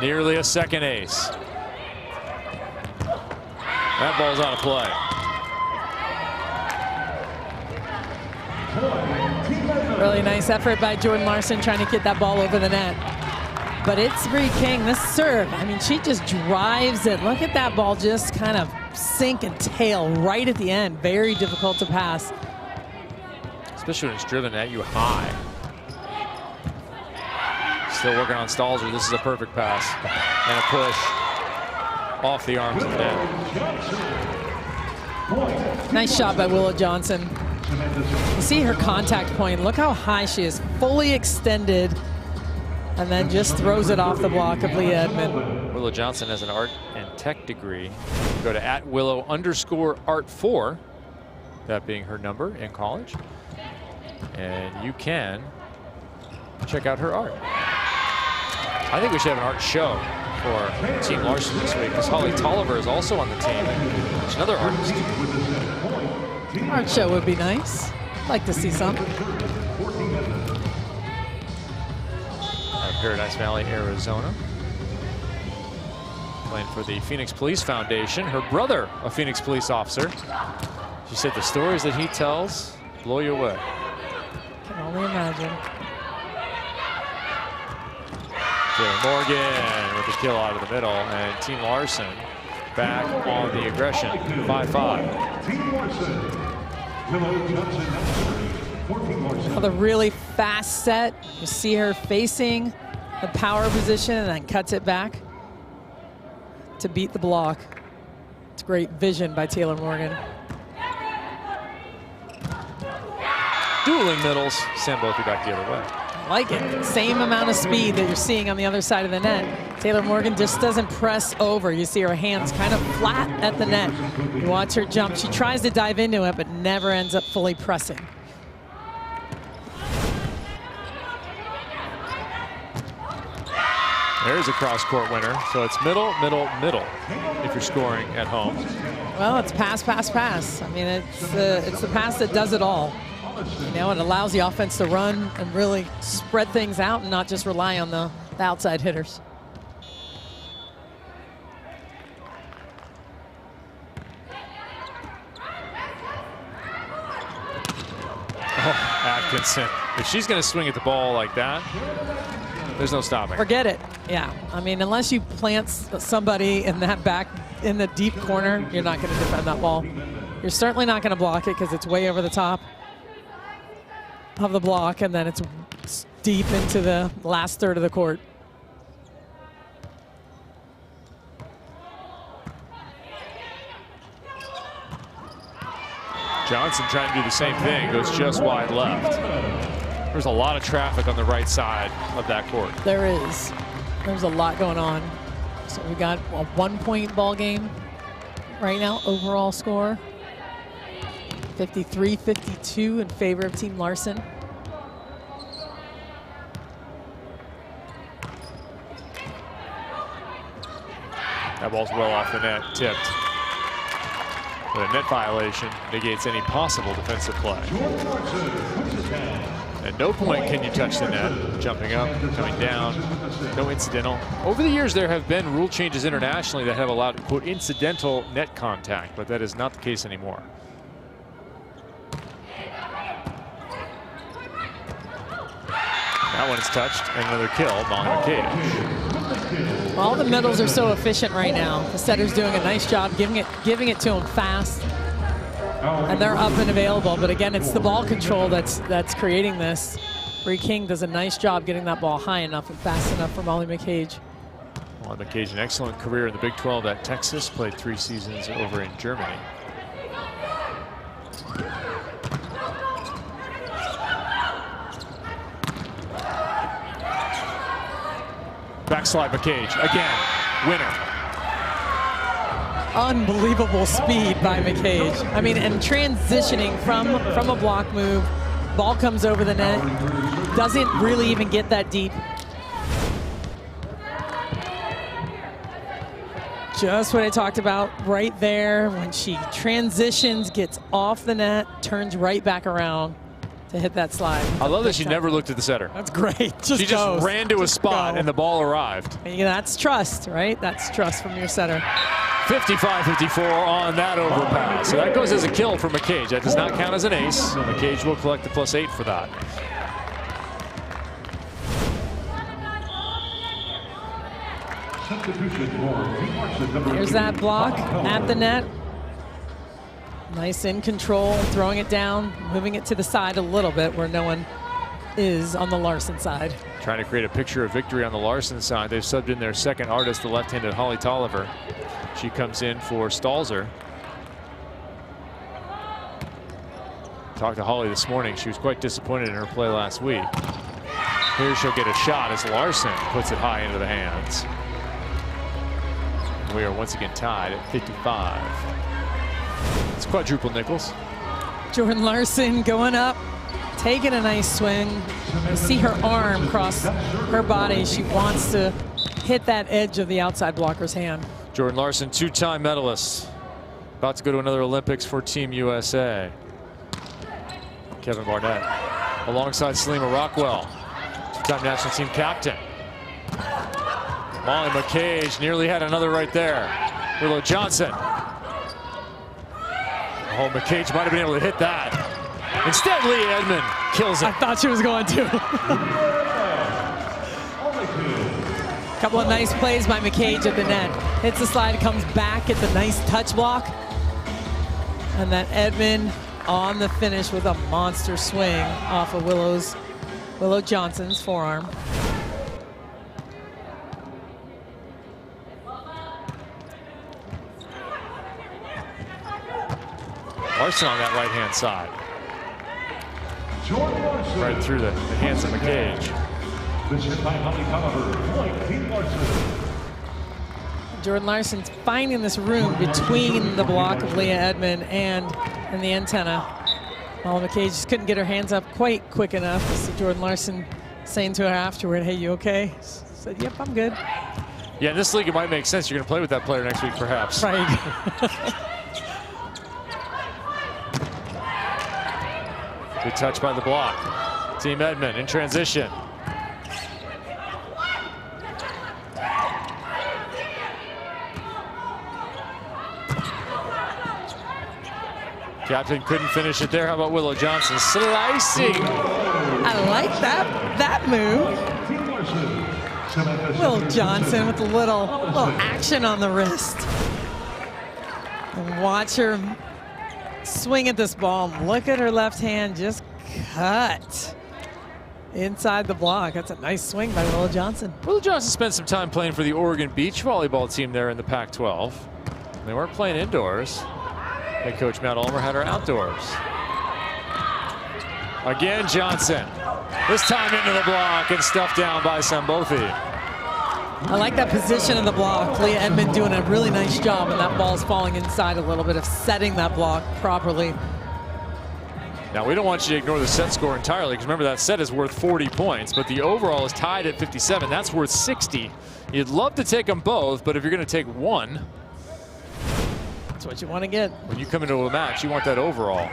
Nearly a second ace. That ball's out of play. Really nice effort by Jordan Larson trying to get that ball over the net. But it's Bree King, this serve, I mean, she just drives it. Look at that ball just kind of sink and tail right at the end. Very difficult to pass. Especially when it's driven at you high. Still working on Stalzer. This is a perfect pass. And a push off the arms of the net. Nice shot by Willow Johnson. You see her contact point. Look how high she is, fully extended, and then just throws it off the block of Leah Edmond. Willow Johnson has an art and tech degree. Go to @Willow_art4, that being her number in college. And you can check out her art. I think we should have an art show for Team Larson this week, because Holly Tolliver is also on the team. She's another artist. Art show would be nice. I'd like to see some. Paradise Valley, Arizona. Playing for the Phoenix Police Foundation. Her brother, a Phoenix police officer. She said the stories that he tells blow you away. Can only imagine. Taylor Morgan with the kill out of the middle, and Team Larson back on the aggression. 5-5. Another really fast set. You see her facing the power position and then cuts it back to beat the block. It's great vision by Taylor Morgan. Dueling middles, send both back the other way. I like it. Same amount of speed that you're seeing on the other side of the net. Taylor Morgan just doesn't press over. You see her hands kind of flat at the net. You watch her jump. She tries to dive into it, but never ends up fully pressing. There's a cross-court winner. So it's middle, middle, middle if you're scoring at home. Well, it's pass, pass, pass. I mean, it's the pass that does it all. You know, it allows the offense to run and really spread things out and not just rely on the outside hitters. Oh, Atkinson. If she's going to swing at the ball like that, there's no stopping. Forget it. Yeah. I mean, unless you plant somebody in that back, in the deep corner, you're not going to defend that ball. You're certainly not going to block it because it's way over the top of the block, and then it's deep into the last third of the court. Johnson trying to do the same thing, goes just wide left. There's a lot of traffic on the right side of that court. There is. There's a lot going on. So we got a 1-point ball game right now, overall score. 53-52 in favor of Team Larson. That ball's well off the net, tipped. But a net violation negates any possible defensive play. At no point can you touch the net. Jumping up, coming down, no incidental. Over the years, there have been rule changes internationally that have allowed, quote, incidental net contact, but that is not the case anymore. That one is touched, and another kill, Molly McCage. All the middles are so efficient right now. The setter's doing a nice job giving it to them fast. And they're up and available, but again, it's the ball control that's creating this. Bree King does a nice job getting that ball high enough and fast enough for Molly McCage. Molly McCage, an excellent career in the Big 12 at Texas, played 3 seasons over in Germany. Backslide McCage, again, winner. Unbelievable speed by McCage. I mean, and transitioning from a block move, ball comes over the net, doesn't really even get that deep. Just what I talked about right there, when she transitions, gets off the net, turns right back around. to hit that slide. I love that she never looked at the setter. That's great. She just ran to a spot and the ball arrived. And that's trust, right? That's trust from your setter. 55-54 on that overpass. So that goes as a kill for McCage. That does not count as an ace. So McCage will collect the +8 for that. Here's that block at the net. Nice in control, throwing it down, moving it to the side a little bit where no one is on the Larson side. Trying to create a picture of victory on the Larson side. They've subbed in their second artist, the left-handed Holly Tolliver. She comes in for Stalzer. Talked to Holly this morning. She was quite disappointed in her play last week. Here she'll get a shot as Larson puts it high into the hands. We are once again tied at 55. It's quadruple nickels. Jordan Larson going up, taking a nice swing. You see her arm cross her body. She wants to hit that edge of the outside blocker's hand. Jordan Larson, two-time medalist. About to go to another Olympics for Team USA. Kevin Barnett alongside Selima Rockwell, two-time national team captain. Molly McCage nearly had another right there. Willow Johnson. Oh, McCage might have been able to hit that. Instead, Lee Edmond kills it. I thought she was going to. Couple of nice plays by McCage at the net. Hits the slide, comes back, gets a nice touch block. And that Edmond on the finish with a monster swing off of Willow Johnson's forearm. Larson on that right-hand side. Right through the hands of McCage. Jordan Larson's finding this room between the block of Leah Edmond and the antenna. Molly McCage just couldn't get her hands up quite quick enough. So Jordan Larson saying to her afterward, "Hey, you okay?" She said, "Yep, I'm good." Yeah, in this league it might make sense. You're going to play with that player next week, perhaps. Right. Good touch by the block. Team Edmond in transition. Captain couldn't finish it there. How about Willow Johnson slicing? I like that move. Willow Johnson with a little action on the wrist. And watch her swing at this ball. Look at her left hand just cut inside the block. That's a nice swing by Willow Johnson. Willow Johnson spent some time playing for the Oregon Beach volleyball team there in the Pac-12. They weren't playing indoors. Head coach Matt Ulmer had her outdoors. Again, Johnson. This time into the block and stuffed down by Sambothi. I like that position of the block. Leah Edmond doing a really nice job, and that ball's falling inside a little bit of setting that block properly. Now, we don't want you to ignore the set score entirely, because remember that set is worth 40 points, but the overall is tied at 57. That's worth 60. You'd love to take them both, but if you're going to take one, that's what you want to get. When you come into a match, you want that overall.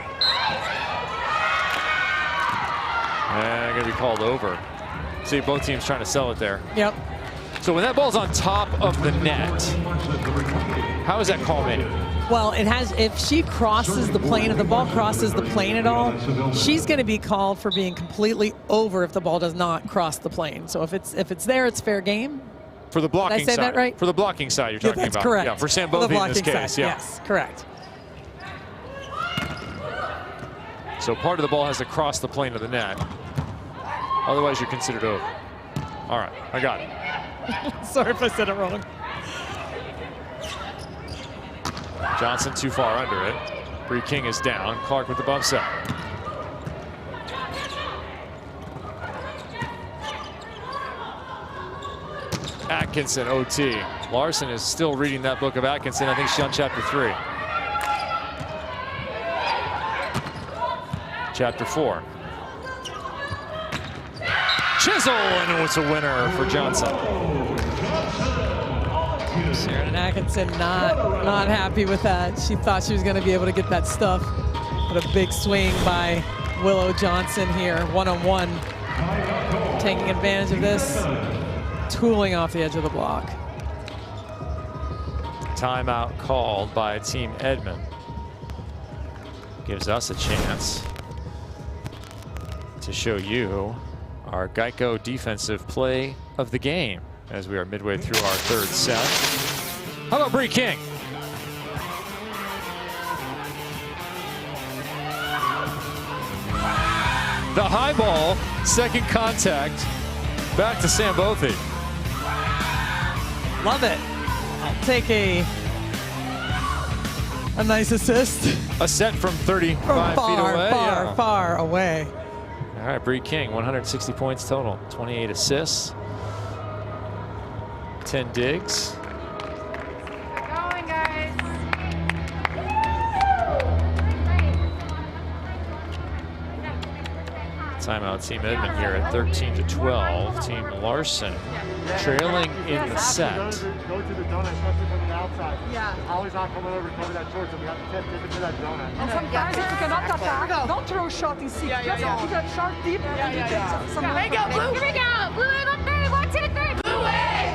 And going to be called over. See, both teams trying to sell it there. Yep. So when that ball's on top of the net, how is that call made? Well, it has. If she crosses the plane, if the ball crosses the plane at all, she's going to be called for being completely over if the ball does not cross the plane. So if it's there, it's fair game. For the blocking side. Did I say that right? For the blocking side you're talking that's about. Correct. Yeah, for Sambothi in this case. Side. Yeah. Yes, correct. So part of the ball has to cross the plane of the net. Otherwise, you're considered over. All right, I got it. Sorry if I said it wrong. Johnson too far under it. Bree King is down. Clark with the bump set. Atkinson, OT. Larson is still reading that book of Atkinson. I think she's on chapter 3. Chapter 4. Chisel, and it's a winner for Johnson. Sharon Atkinson not happy with that. She thought she was going to be able to get that stuff, but a big swing by Willow Johnson here, one-on-one, taking advantage of this, tooling off the edge of the block. Timeout called by Team Edmond. Gives us a chance to show you our Geico defensive play of the game as we are midway through our third set. How about Bree King? The high ball, second contact, back to Sambothy. Love it. I'll take a nice assist. A set from 35 feet away. Far away. All right, Bree King, 160 points total, 28 assists, 10 digs. Going, guys. Timeout Team Edmond here at 13-12. Team Larson trailing in the set. Go to the donut, especially from the outside. Yeah. Always not coming over to cover that short, so we have to take it to that donut. And some guys, if you cannot attack, don't throw a shot in seat. Just put that shot deep. Here we go, Blue. Here we go. Blue wave on 3. 1, 2, 3. Blue wave.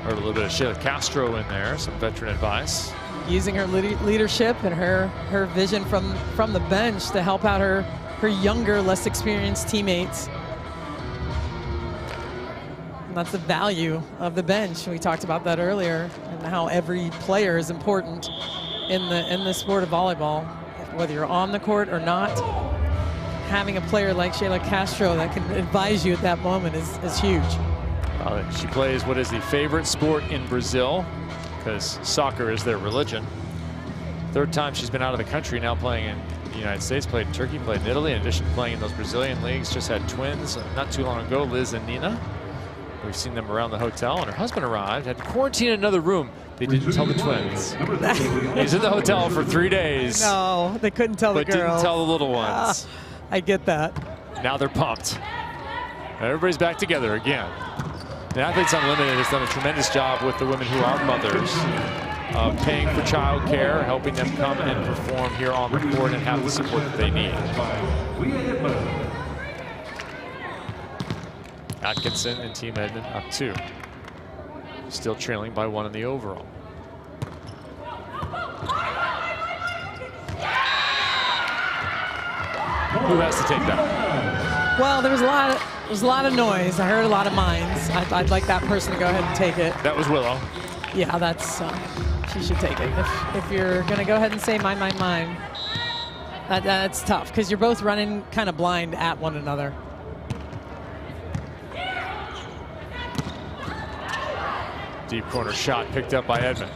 Heard a little bit of Shayla Castro in there, some veteran advice. Using her leadership and her vision from the bench to help out her younger, less experienced teammates. And that's the value of the bench. We talked about that earlier, and how every player is important in the sport of volleyball. Whether you're on the court or not, having a player like Shayla Castro that can advise you at that moment is huge. She plays what is the favorite sport in Brazil, because soccer is their religion. Third time she's been out of the country, now playing in the United States, played in Turkey, played in Italy, in addition to playing in those Brazilian leagues. Just had twins not too long ago, Liz and Nina. We've seen them around the hotel, and her husband arrived, had to quarantine in another room. They didn't tell the twins. He's in the hotel for 3 days. No, they couldn't tell the girls. But didn't tell the little ones. I get that. Now they're pumped. Everybody's back together again. The Athletes Unlimited has done a tremendous job with the women who are mothers, paying for child care, helping them come and perform here on the court and have the support that they need. Atkinson and Team Edmond up 2. Still trailing by 1 in the overall. Who has to take that? Well, there was a lot of noise. I heard a lot of minds. I'd like that person to go ahead and take it. That was Willow. Yeah, that's she should take it. If you're gonna go ahead and say mine, that's tough because you're both running kind of blind at one another. Deep corner shot picked up by Edmond.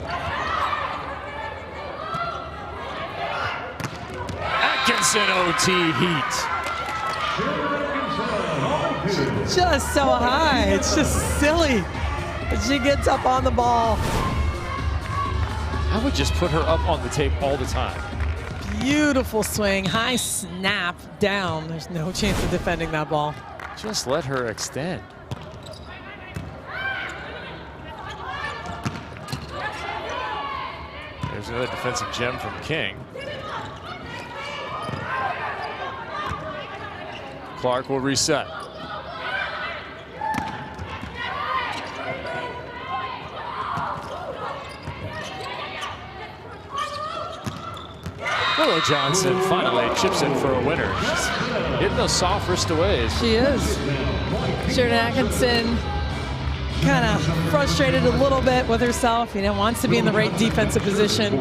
Atkinson OT heat. Just so high, it's just silly. But she gets up on the ball. I would just put her up on the tape all the time. Beautiful swing, high snap down. There's no chance of defending that ball. Just let her extend. There's another defensive gem from King. Clark will reset. Willow Johnson finally chips in for a winner. She's hitting those soft wristaways. She is. Jordan Atkinson kind of frustrated a little bit with herself. You know, wants to be in the right defensive position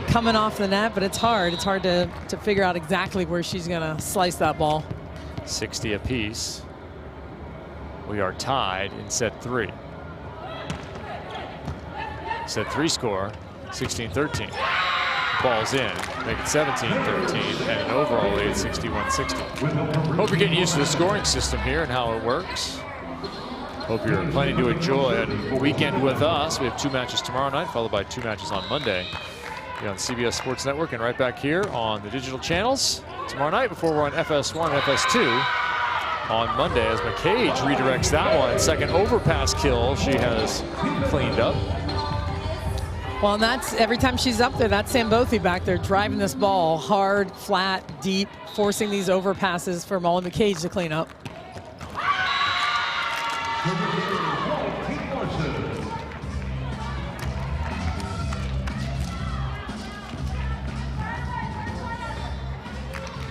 coming off the net, but it's hard. It's hard to figure out exactly where she's going to slice that ball. 60 apiece. We are tied in set 3. Set 3 score, 16-13. Ball's in, make it 17-13, and an overall lead, 61-60. Hope you're getting used to the scoring system here and how it works. Hope you're planning to enjoy a weekend with us. We have 2 matches tomorrow night, followed by 2 matches on Monday. Here on CBS Sports Network and right back here on the digital channels tomorrow night before we're on FS1 and FS2 on Monday as McCage redirects that one. Second overpass kill she has cleaned up. Well, and that's every time she's up there, that's Sambothi back there driving this ball hard, flat, deep, forcing these overpasses for Molly McCage to clean up.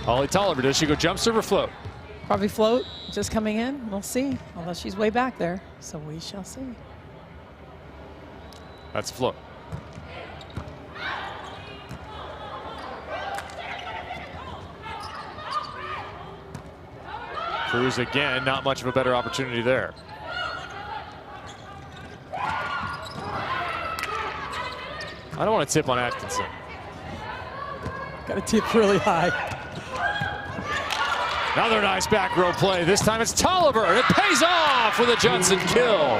Holly Tolliver, does she go jump serve or float? Probably float, just coming in. We'll see, although she's way back there, so we shall see. That's float. Cruz again, not much of a better opportunity there. I don't want to tip on Atkinson. Got to tip really high. Another nice back row play. This time it's Tolliver, and it pays off with a Johnson kill.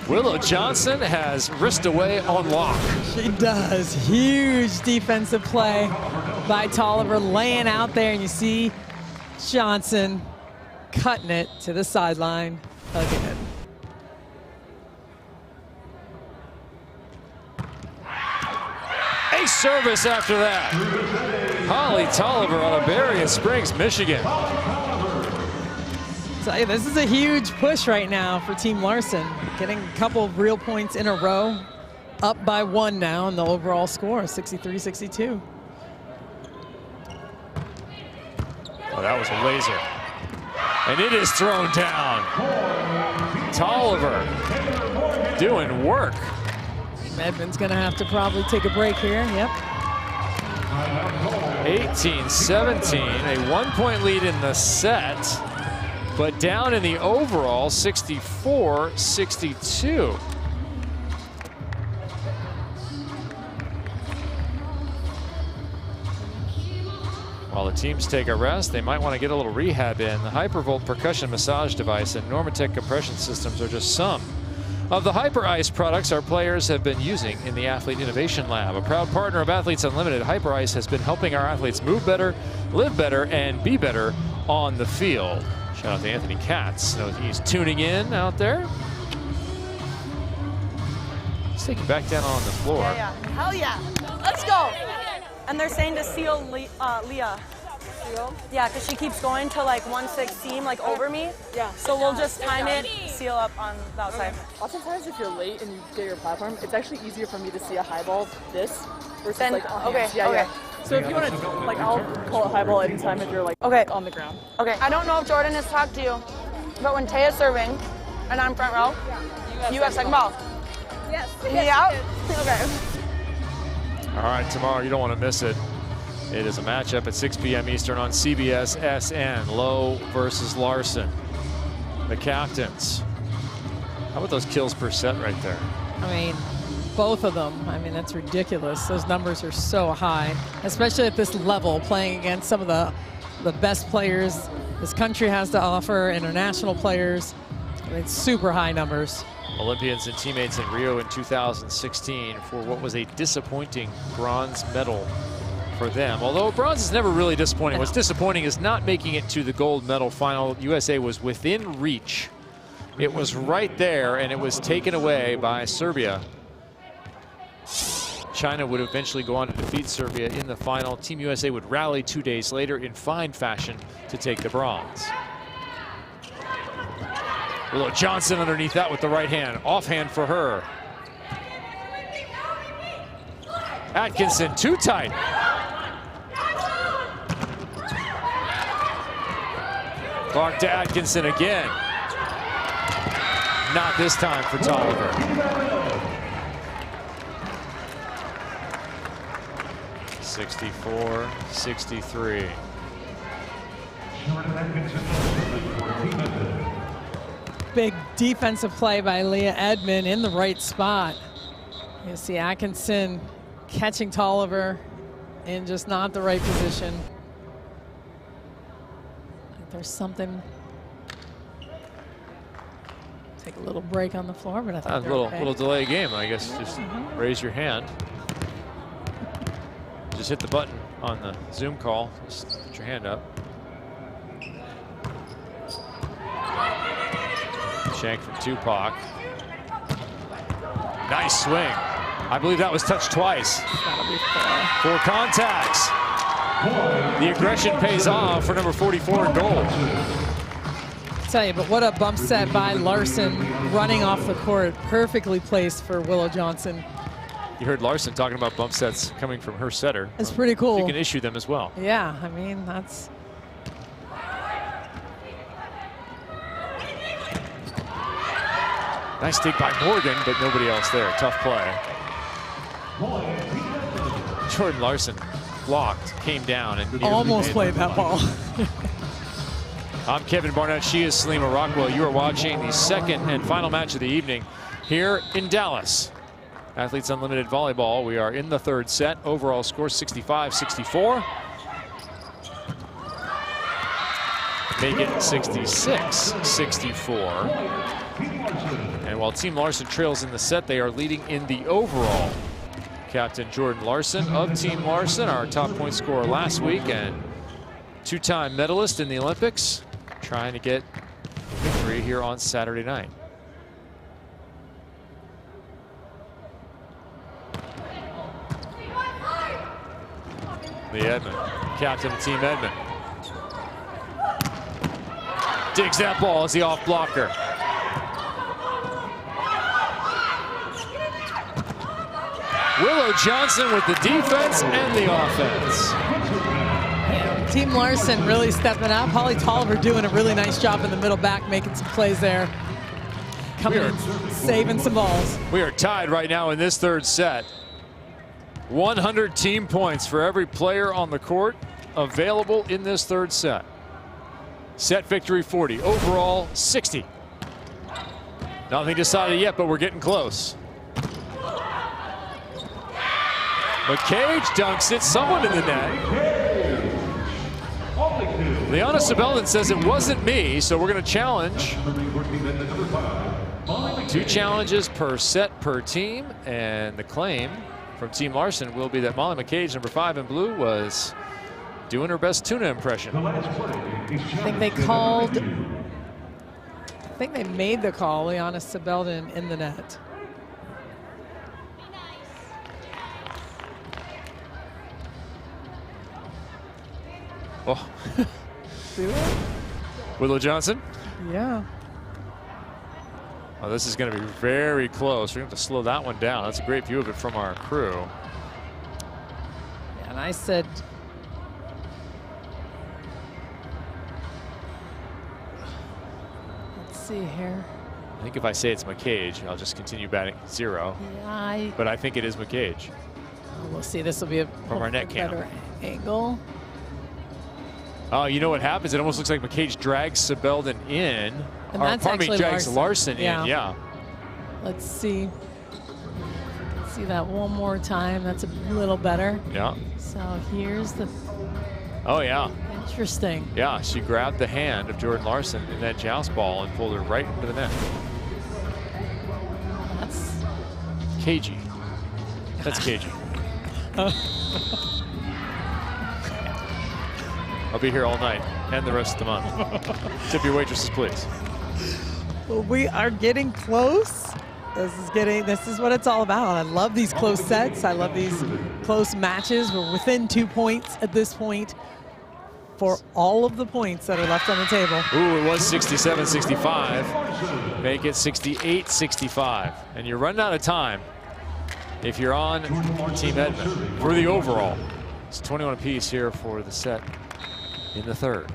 Willow Johnson has wrist away on lock. She does. Huge defensive play by Tolliver, laying out there, and you see Johnson cutting it to the sideline again. A service after that. Holly Tolliver on a Berry in Springs, Michigan. So hey, this is a huge push right now for Team Larson. Getting a couple of real points in a row. Up by 1 now in the overall score, 63-62. Oh, that was a laser. And it is thrown down. Tolliver doing work. Edmond's gonna have to probably take a break here, yep. 18-17, a 1-point lead in the set, but down in the overall, 64-62. While the teams take a rest, they might want to get a little rehab in. The Hypervolt percussion massage device and Normatec compression systems are just some of the Hyper Ice products our players have been using in the Athlete Innovation Lab. A proud partner of Athletes Unlimited, Hyper Ice has been helping our athletes move better, live better, and be better on the field. Shout out to Anthony Katz. Know he's tuning in out there. Let's take it back down on the floor. Yeah. Hell yeah. Let's go. And they're saying to seal Leah. Seal? Yeah, because she keeps going to like 1-6 seam, like over me. Yeah. So we'll just time it, seal up on the outside. Okay. Oftentimes, if you're late and you get your platform, it's actually easier for me to see a high ball this versus then, like on okay, hands. Yeah, okay. yeah. So if you want to, like, I'll call a high ball anytime if you're like on the ground. Okay. I don't know if Jordan has talked to you, but when Taya's serving and I'm front row, you have second ball. Yes. Yeah. Okay. All right, tomorrow you don't want to miss it. It is a matchup at 6 p.m. Eastern on CBS SN. Lowe versus Larson. The captains. How about those kills per set right there? I mean, both of them. I mean, that's ridiculous. Those numbers are so high, especially at this level, playing against some of the best players this country has to offer, international players. I mean, super high numbers. Olympians and teammates in Rio in 2016 for what was a disappointing bronze medal for them. Although bronze is never really disappointing. What's disappointing is not making it to the gold medal final. USA was within reach. It was right there, and it was taken away by Serbia. China would eventually go on to defeat Serbia in the final. Team USA would rally 2 days later in fine fashion to take the bronze. Willow Johnson underneath that with the right hand. Offhand for her. Atkinson too tight. Clark to Atkinson again. Not this time for Tolliver. (64-63). Big defensive play by Leah Edmond in the right spot. You see Atkinson catching Tolliver in just not the right position. I think there's something. Take a little break on the floor, but I think A little delay game, I guess. Just raise your hand. Just hit the button on the Zoom call. Just put your hand up. Shank from Tupac. Nice swing. I believe that was touched twice. That'll be 4 contacts. The aggression pays off for number 44 in goal. I tell you, but what a bump set by Larson running off the court. Perfectly placed for Willow Johnson. You heard Larson talking about bump sets coming from her setter. It's pretty cool. She can issue them as well. Yeah, I mean, that's... Nice dig by Morgan, but nobody else there. Tough play. Jordan Larson blocked, came down, and almost played that ball. I'm Kevin Barnett. She is Salima Rockwell. You are watching the second and final match of the evening here in Dallas. Athletes Unlimited Volleyball. We are in the third set. Overall score 65-64. Make it 66-64. And while Team Larson trails in the set, they are leading in the overall. Captain Jordan Larson of Team Larson, our top point scorer last week and 2-time medalist in the Olympics, trying to get victory here on Saturday night. The Edmond, captain of Team Edmond. Digs that ball as the off blocker. Willow Johnson with the defense and the offense. Yeah, Team Larson really stepping up. Holly Tolliver doing a really nice job in the middle back, making some plays there. Coming in, saving some balls. We are tied right now in this third set. 100 team points for every player on the court available in this third set. Set victory 40, overall 60. Nothing decided yet, but we're getting close. McCage dunks it, someone in the net. Liana Sibelden says it wasn't me, so we're going to challenge. 2 challenges per set per team, and the claim from Team Larson will be that Molly McCage, number 5 in blue, was doing her best tuna impression. I think they called, I think they made the call, Liana Sibelden in the net. Oh. Willow Johnson? Yeah. Oh, this is going to be very close. We're going to have to slow that one down. That's a great view of it from our crew. And I said, let's see here. I think if I say it's McCage, I'll just continue batting 0. Yeah, but I think it is McCage. We'll see. This will be a from our net cam. Better angle. Oh, you know what happens? It almost looks like McCage drags Sibelden in. And that's actually drags Larson in. Yeah. Let's see. See that one more time. That's a little better. Yeah. So here's the. Oh, yeah. Interesting. Yeah, she grabbed the hand of Jordan Larson in that joust ball and pulled her right into the net. That's cagey. That's cagey. I'll be here all night and the rest of the month. Tip your waitresses, please. Well, we are getting close. This is what it's all about. I love these close sets. I love these close matches. We're within 2 points at this point for all of the points that are left on the table. Ooh, it was 67-65. Make it 68-65. And you're running out of time if you're on Team Edmond for the overall. It's 21 apiece here for the set in the third.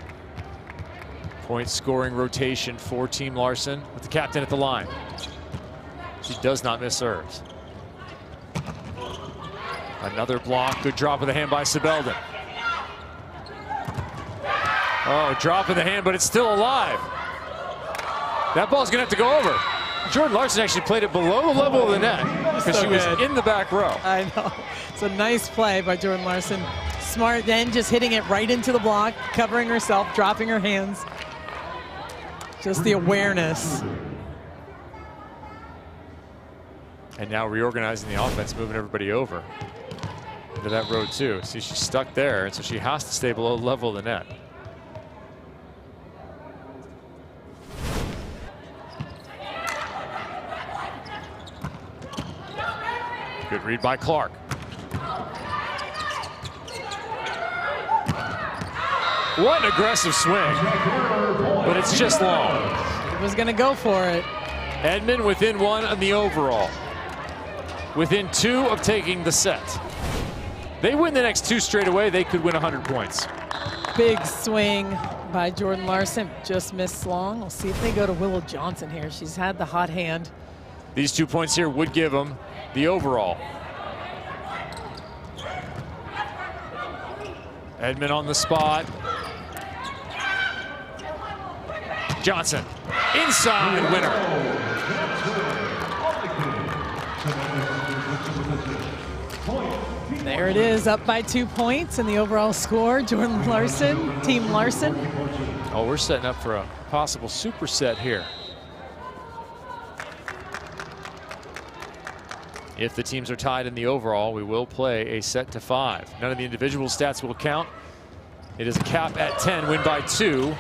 Point scoring rotation for Team Larson with the captain at the line. She does not miss serves. Another block, good drop of the hand by Sibelden. Oh, drop of the hand, but it's still alive. That ball's gonna have to go over. Jordan Larson actually played it below the level of the net because she was in the back row. I know. It's a nice play by Jordan Larson. Smart then, just hitting it right into the block, covering herself, dropping her hands. Just the awareness. And now reorganizing the offense, moving everybody over into that row too. See, she's stuck there, and so she has to stay below the level of the net. Good read by Clark. What an aggressive swing, but it's just long. He was going to go for it. Edmond within 1 on the overall. Within 2 of taking the set. They win the next 2 straight away, they could win 100 points. Big swing by Jordan Larson, just missed long. We'll see if they go to Willow Johnson here. She's had the hot hand. These 2 points here would give them the overall. Edmond on the spot. Johnson, inside winner. There it is, up by 2 points in the overall score. Jordan Larson, Team Larson. Oh, we're setting up for a possible superset here. If the teams are tied in the overall, we will play a set to 5. None of the individual stats will count. It is a cap at 10, win by 2.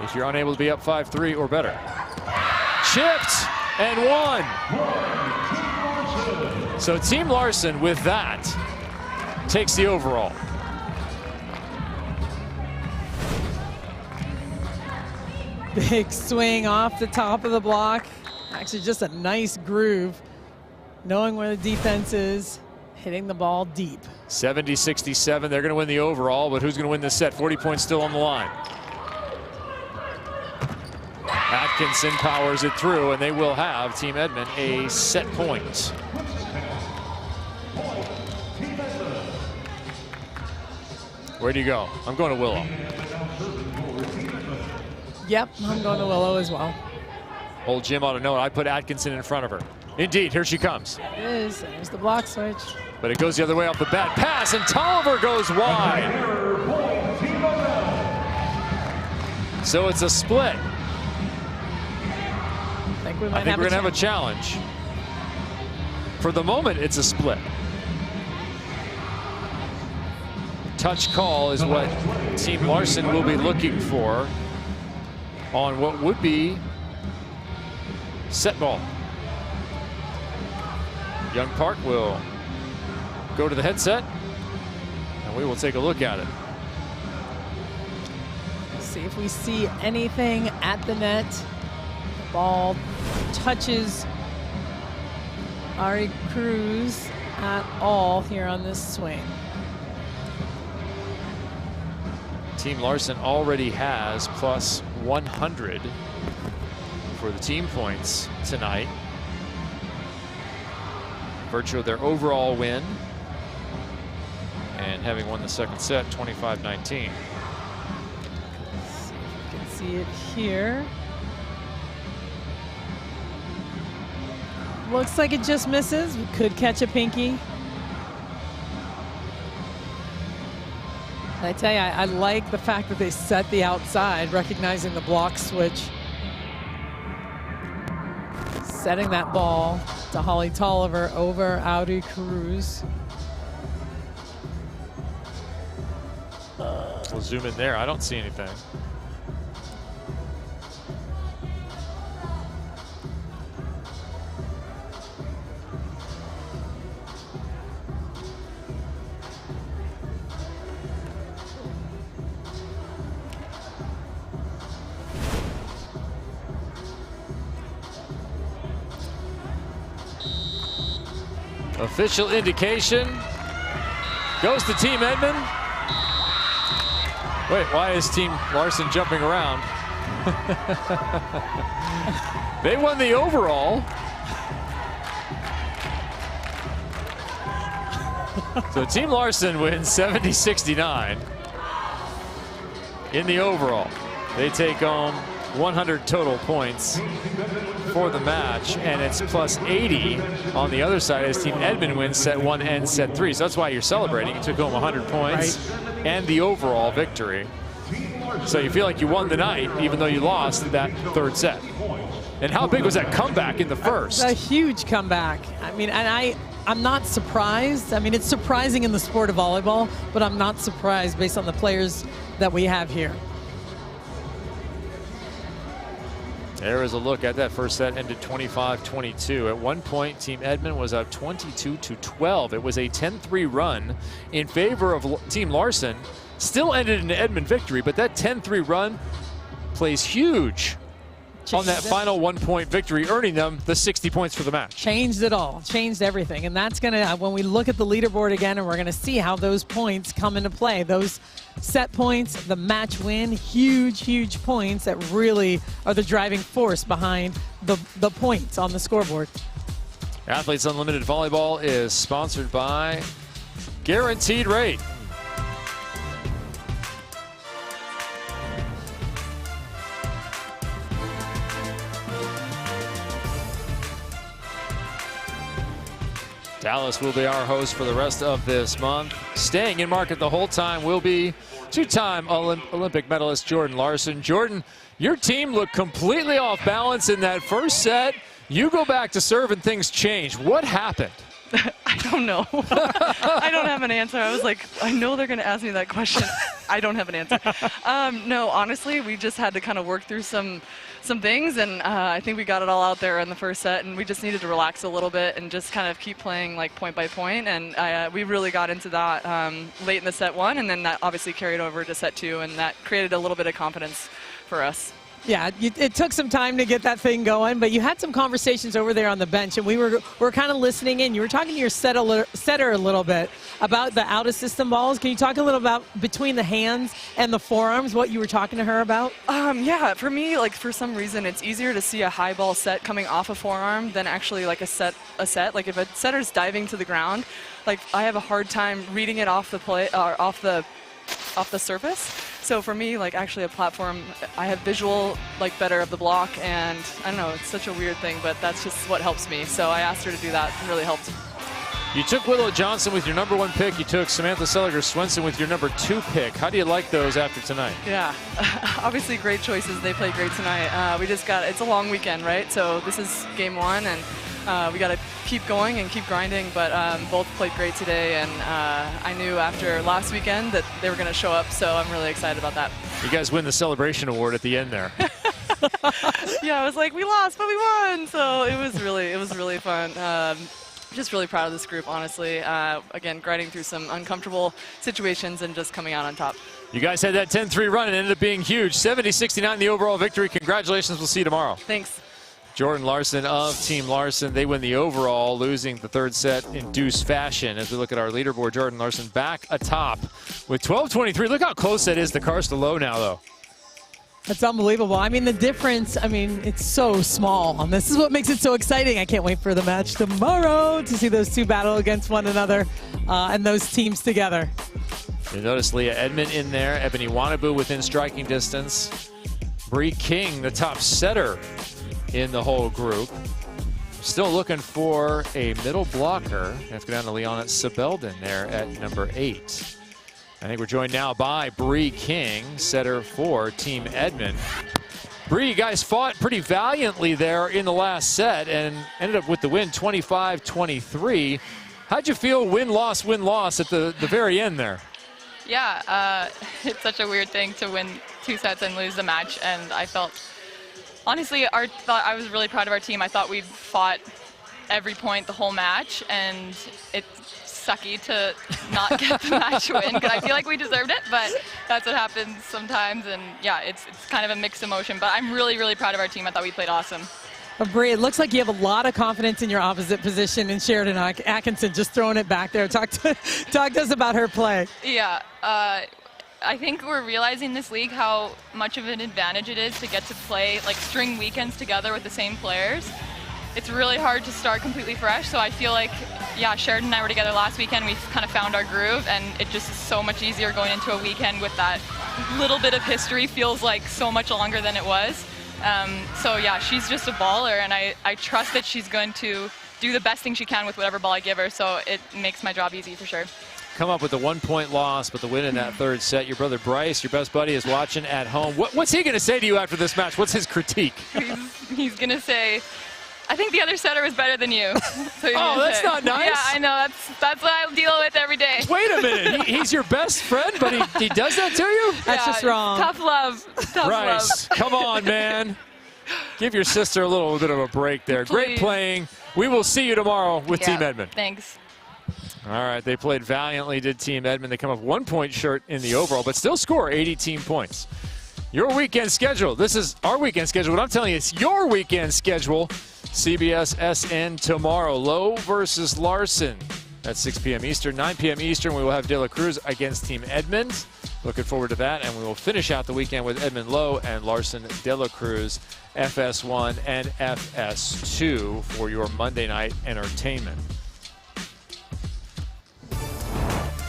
If you're unable to be up 5-3 or better. Chipped and won. So Team Larson with that takes the overall. Big swing off the top of the block. Actually just a nice groove. Knowing where the defense is, hitting the ball deep. 70-67, they're gonna win the overall, but who's gonna win this set? 40 points still on the line. Atkinson powers it through, and they will have Team Edmond a set point. Where do you go? I'm going to Willow. Yep, I'm going to Willow as well. Old Jim ought to know it. I put Atkinson in front of her. Indeed, here she comes. It is. There's the block switch. But it goes the other way off the bat. Pass, and Tolliver goes wide. So it's a split. I think we're going to have a challenge. For the moment, it's a split. Touch call is what Team Larson will be looking for on what would be set ball. Young Park will go to the headset, and we will take a look at it. See if we see anything at the net. The ball touches Ari Cruz at all here on this swing. Team Larson already has plus 100 for the team points tonight. Virtue of their overall win and having won the second set 25-19. See if you can see it here. Looks like it just misses. We could catch a pinky. I tell you, I like the fact that they set the outside, recognizing the block switch. Setting that ball to Holly Tolliver over Audi Cruz. We'll zoom in there. I don't see anything. Official indication goes to Team Edmond. Wait, why is Team Larson jumping around? They won the overall. So Team Larson wins 70-69 in the overall. They take home 100 total points for the match, and it's plus 80 on the other side as Team Edmond wins set 1 and set 3. So that's why you're celebrating. You took home 100 points and the overall victory. So you feel like you won the night, even though you lost that third set. And how big was that comeback in the first? It's a huge comeback. I mean, and I'm not surprised. I mean, it's surprising in the sport of volleyball, but I'm not surprised based on the players that we have here. There is a look at that first set, ended 25-22. At one point, Team Edmond was up 22-12. It was a 10-3 run in favor of Team Larson. Still ended in an Edmond victory, but that 10-3 run plays huge on that final 1-point victory, earning them the 60 points for the match. Changed it all, changed everything. And that's going to, when we look at the leaderboard again, and we're going to see how those points come into play. Those set points, the match win, huge, huge points that really are the driving force behind the points on the scoreboard. Athletes Unlimited Volleyball is sponsored by Guaranteed Rate. Dallas will be our host for the rest of this month. Staying in market the whole time will be two-time Olympic medalist Jordan Larson. Jordan, your team looked completely off balance in that first set. You go back to serve and things change. What happened? I don't know. I don't have an answer. I was like, I know they're going to ask me that question. I don't have an answer. No, honestly, we just had to kind of work through some things, and I think we got it all out there in the first set, and we just needed to relax a little bit and just kind of keep playing like point by point, and we really got into that late in the set one, and then that obviously carried over to set two, and that created a little bit of confidence for us. Yeah, it took some time to get that thing going, but you had some conversations over there on the bench, and we're kind of listening in. You were talking to your setter a little bit about the out-of-system balls. Can you talk a little about between the hands and the forearms, what you were talking to her about? Yeah, for me, like for some reason, it's easier to see a high ball set coming off a forearm than actually like a set. Like if a setter's diving to the ground, like I have a hard time reading it off the play or off the surface. So for me, like actually a platform, I have visual like better of the block, and I don't know, it's such a weird thing, but that's just what helps me. So I asked her to do that, and really helped. You took Willow Johnson with your #1 pick. You took Samantha Seliger-Swenson with your #2 pick. How do you like those after tonight? Yeah, obviously great choices. They played great tonight. It's a long weekend, right? So this is game one, and we got to keep going and keep grinding, but both played great today, and I knew after last weekend that they were going to show up, so I'm really excited about that. You guys win the celebration award at the end there. Yeah, I was like, we lost, but we won, so it was really fun. Just really proud of this group, honestly. Again, grinding through some uncomfortable situations and just coming out on top. You guys had that 10-3 run and ended up being huge. 70-69 the overall victory. Congratulations. We'll see you tomorrow. Thanks. Jordan Larson of Team Larson. They win the overall, losing the third set in deuce fashion. As we look at our leaderboard, Jordan Larson back atop with 12-23. Look how close that is to Karsta Lowe now, though. That's unbelievable. I mean, the difference, I mean, it's so small. And this is what makes it so exciting. I can't wait for the match tomorrow to see those two battle against one another and those teams together. You notice Leah Edmond in there, Ebony Wanabu within striking distance. Bree King, the top setter in the whole group. Still looking for a middle blocker. Let's go down to Leona Sebelden there at #8. I think we're joined now by Bree King, setter for Team Edmond. Bree, you guys fought pretty valiantly there in the last set and ended up with the win 25-23. How'd you feel win-loss at the very end there? Yeah, it's such a weird thing to win 2 sets and lose the match, and I felt, honestly, I was really proud of our team. I thought we'd fought every point the whole match, and it's sucky to not get the match win because I feel like we deserved it, but that's what happens sometimes, and yeah, it's kind of a mixed emotion, but I'm really, really proud of our team. I thought we played awesome. Bree, it looks like you have a lot of confidence in your opposite position in Sheridan Atkinson, just throwing it back there. Talk to us about her play. Yeah, I think we're realizing this league how much of an advantage it is to get to play, like string weekends together with the same players. It's really hard to start completely fresh, so I feel like, yeah, Sheridan and I were together last weekend. We kind of found our groove, and it just is so much easier going into a weekend with that little bit of history. Feels like so much longer than it was. So yeah, she's just a baller, and I trust that she's going to do the best thing she can with whatever ball I give her, so it makes my job easy for sure. Come up with a 1-point loss, but the win in that third set. Your brother Bryce, your best buddy, is watching at home. What's he going to say to you after this match? What's his critique? He's going to say, I think the other setter was better than you. So oh, that's not nice. Yeah, I know. That's what I deal with every day. Wait a minute. He's your best friend, but he does that to you? That's just wrong. Tough love. Tough Bryce, love. come on, man. Give your sister a little bit of a break there. Please. Great playing. We will see you tomorrow with Team Edmond. Thanks. All right, they played valiantly, did Team Edmond. They come up 1 point short in the overall, but still score 80 team points. Your weekend schedule. This is our weekend schedule. What I'm telling you, it's your weekend schedule. CBS SN tomorrow. Lowe versus Larson. That's 6 p.m. Eastern. 9 p.m. Eastern, we will have De La Cruz against Team Edmond. Looking forward to that. And we will finish out the weekend with Edmond Lowe and Larson De La Cruz, FS1 and FS2 for your Monday night entertainment.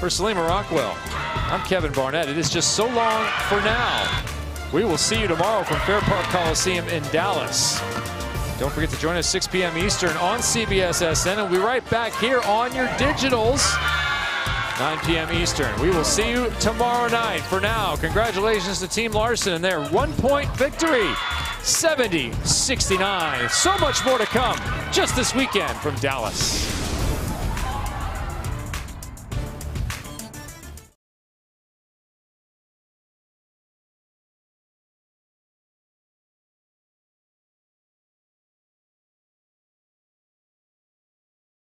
For Salima Rockwell, I'm Kevin Barnett. It is just so long for now. We will see you tomorrow from Fair Park Coliseum in Dallas. Don't forget to join us 6 p.m. Eastern on CBS SN, and we'll be right back here on your digitals, 9 p.m. Eastern. We will see you tomorrow night. For now, congratulations to Team Larson and their 1 point victory, 70-69. So much more to come just this weekend from Dallas.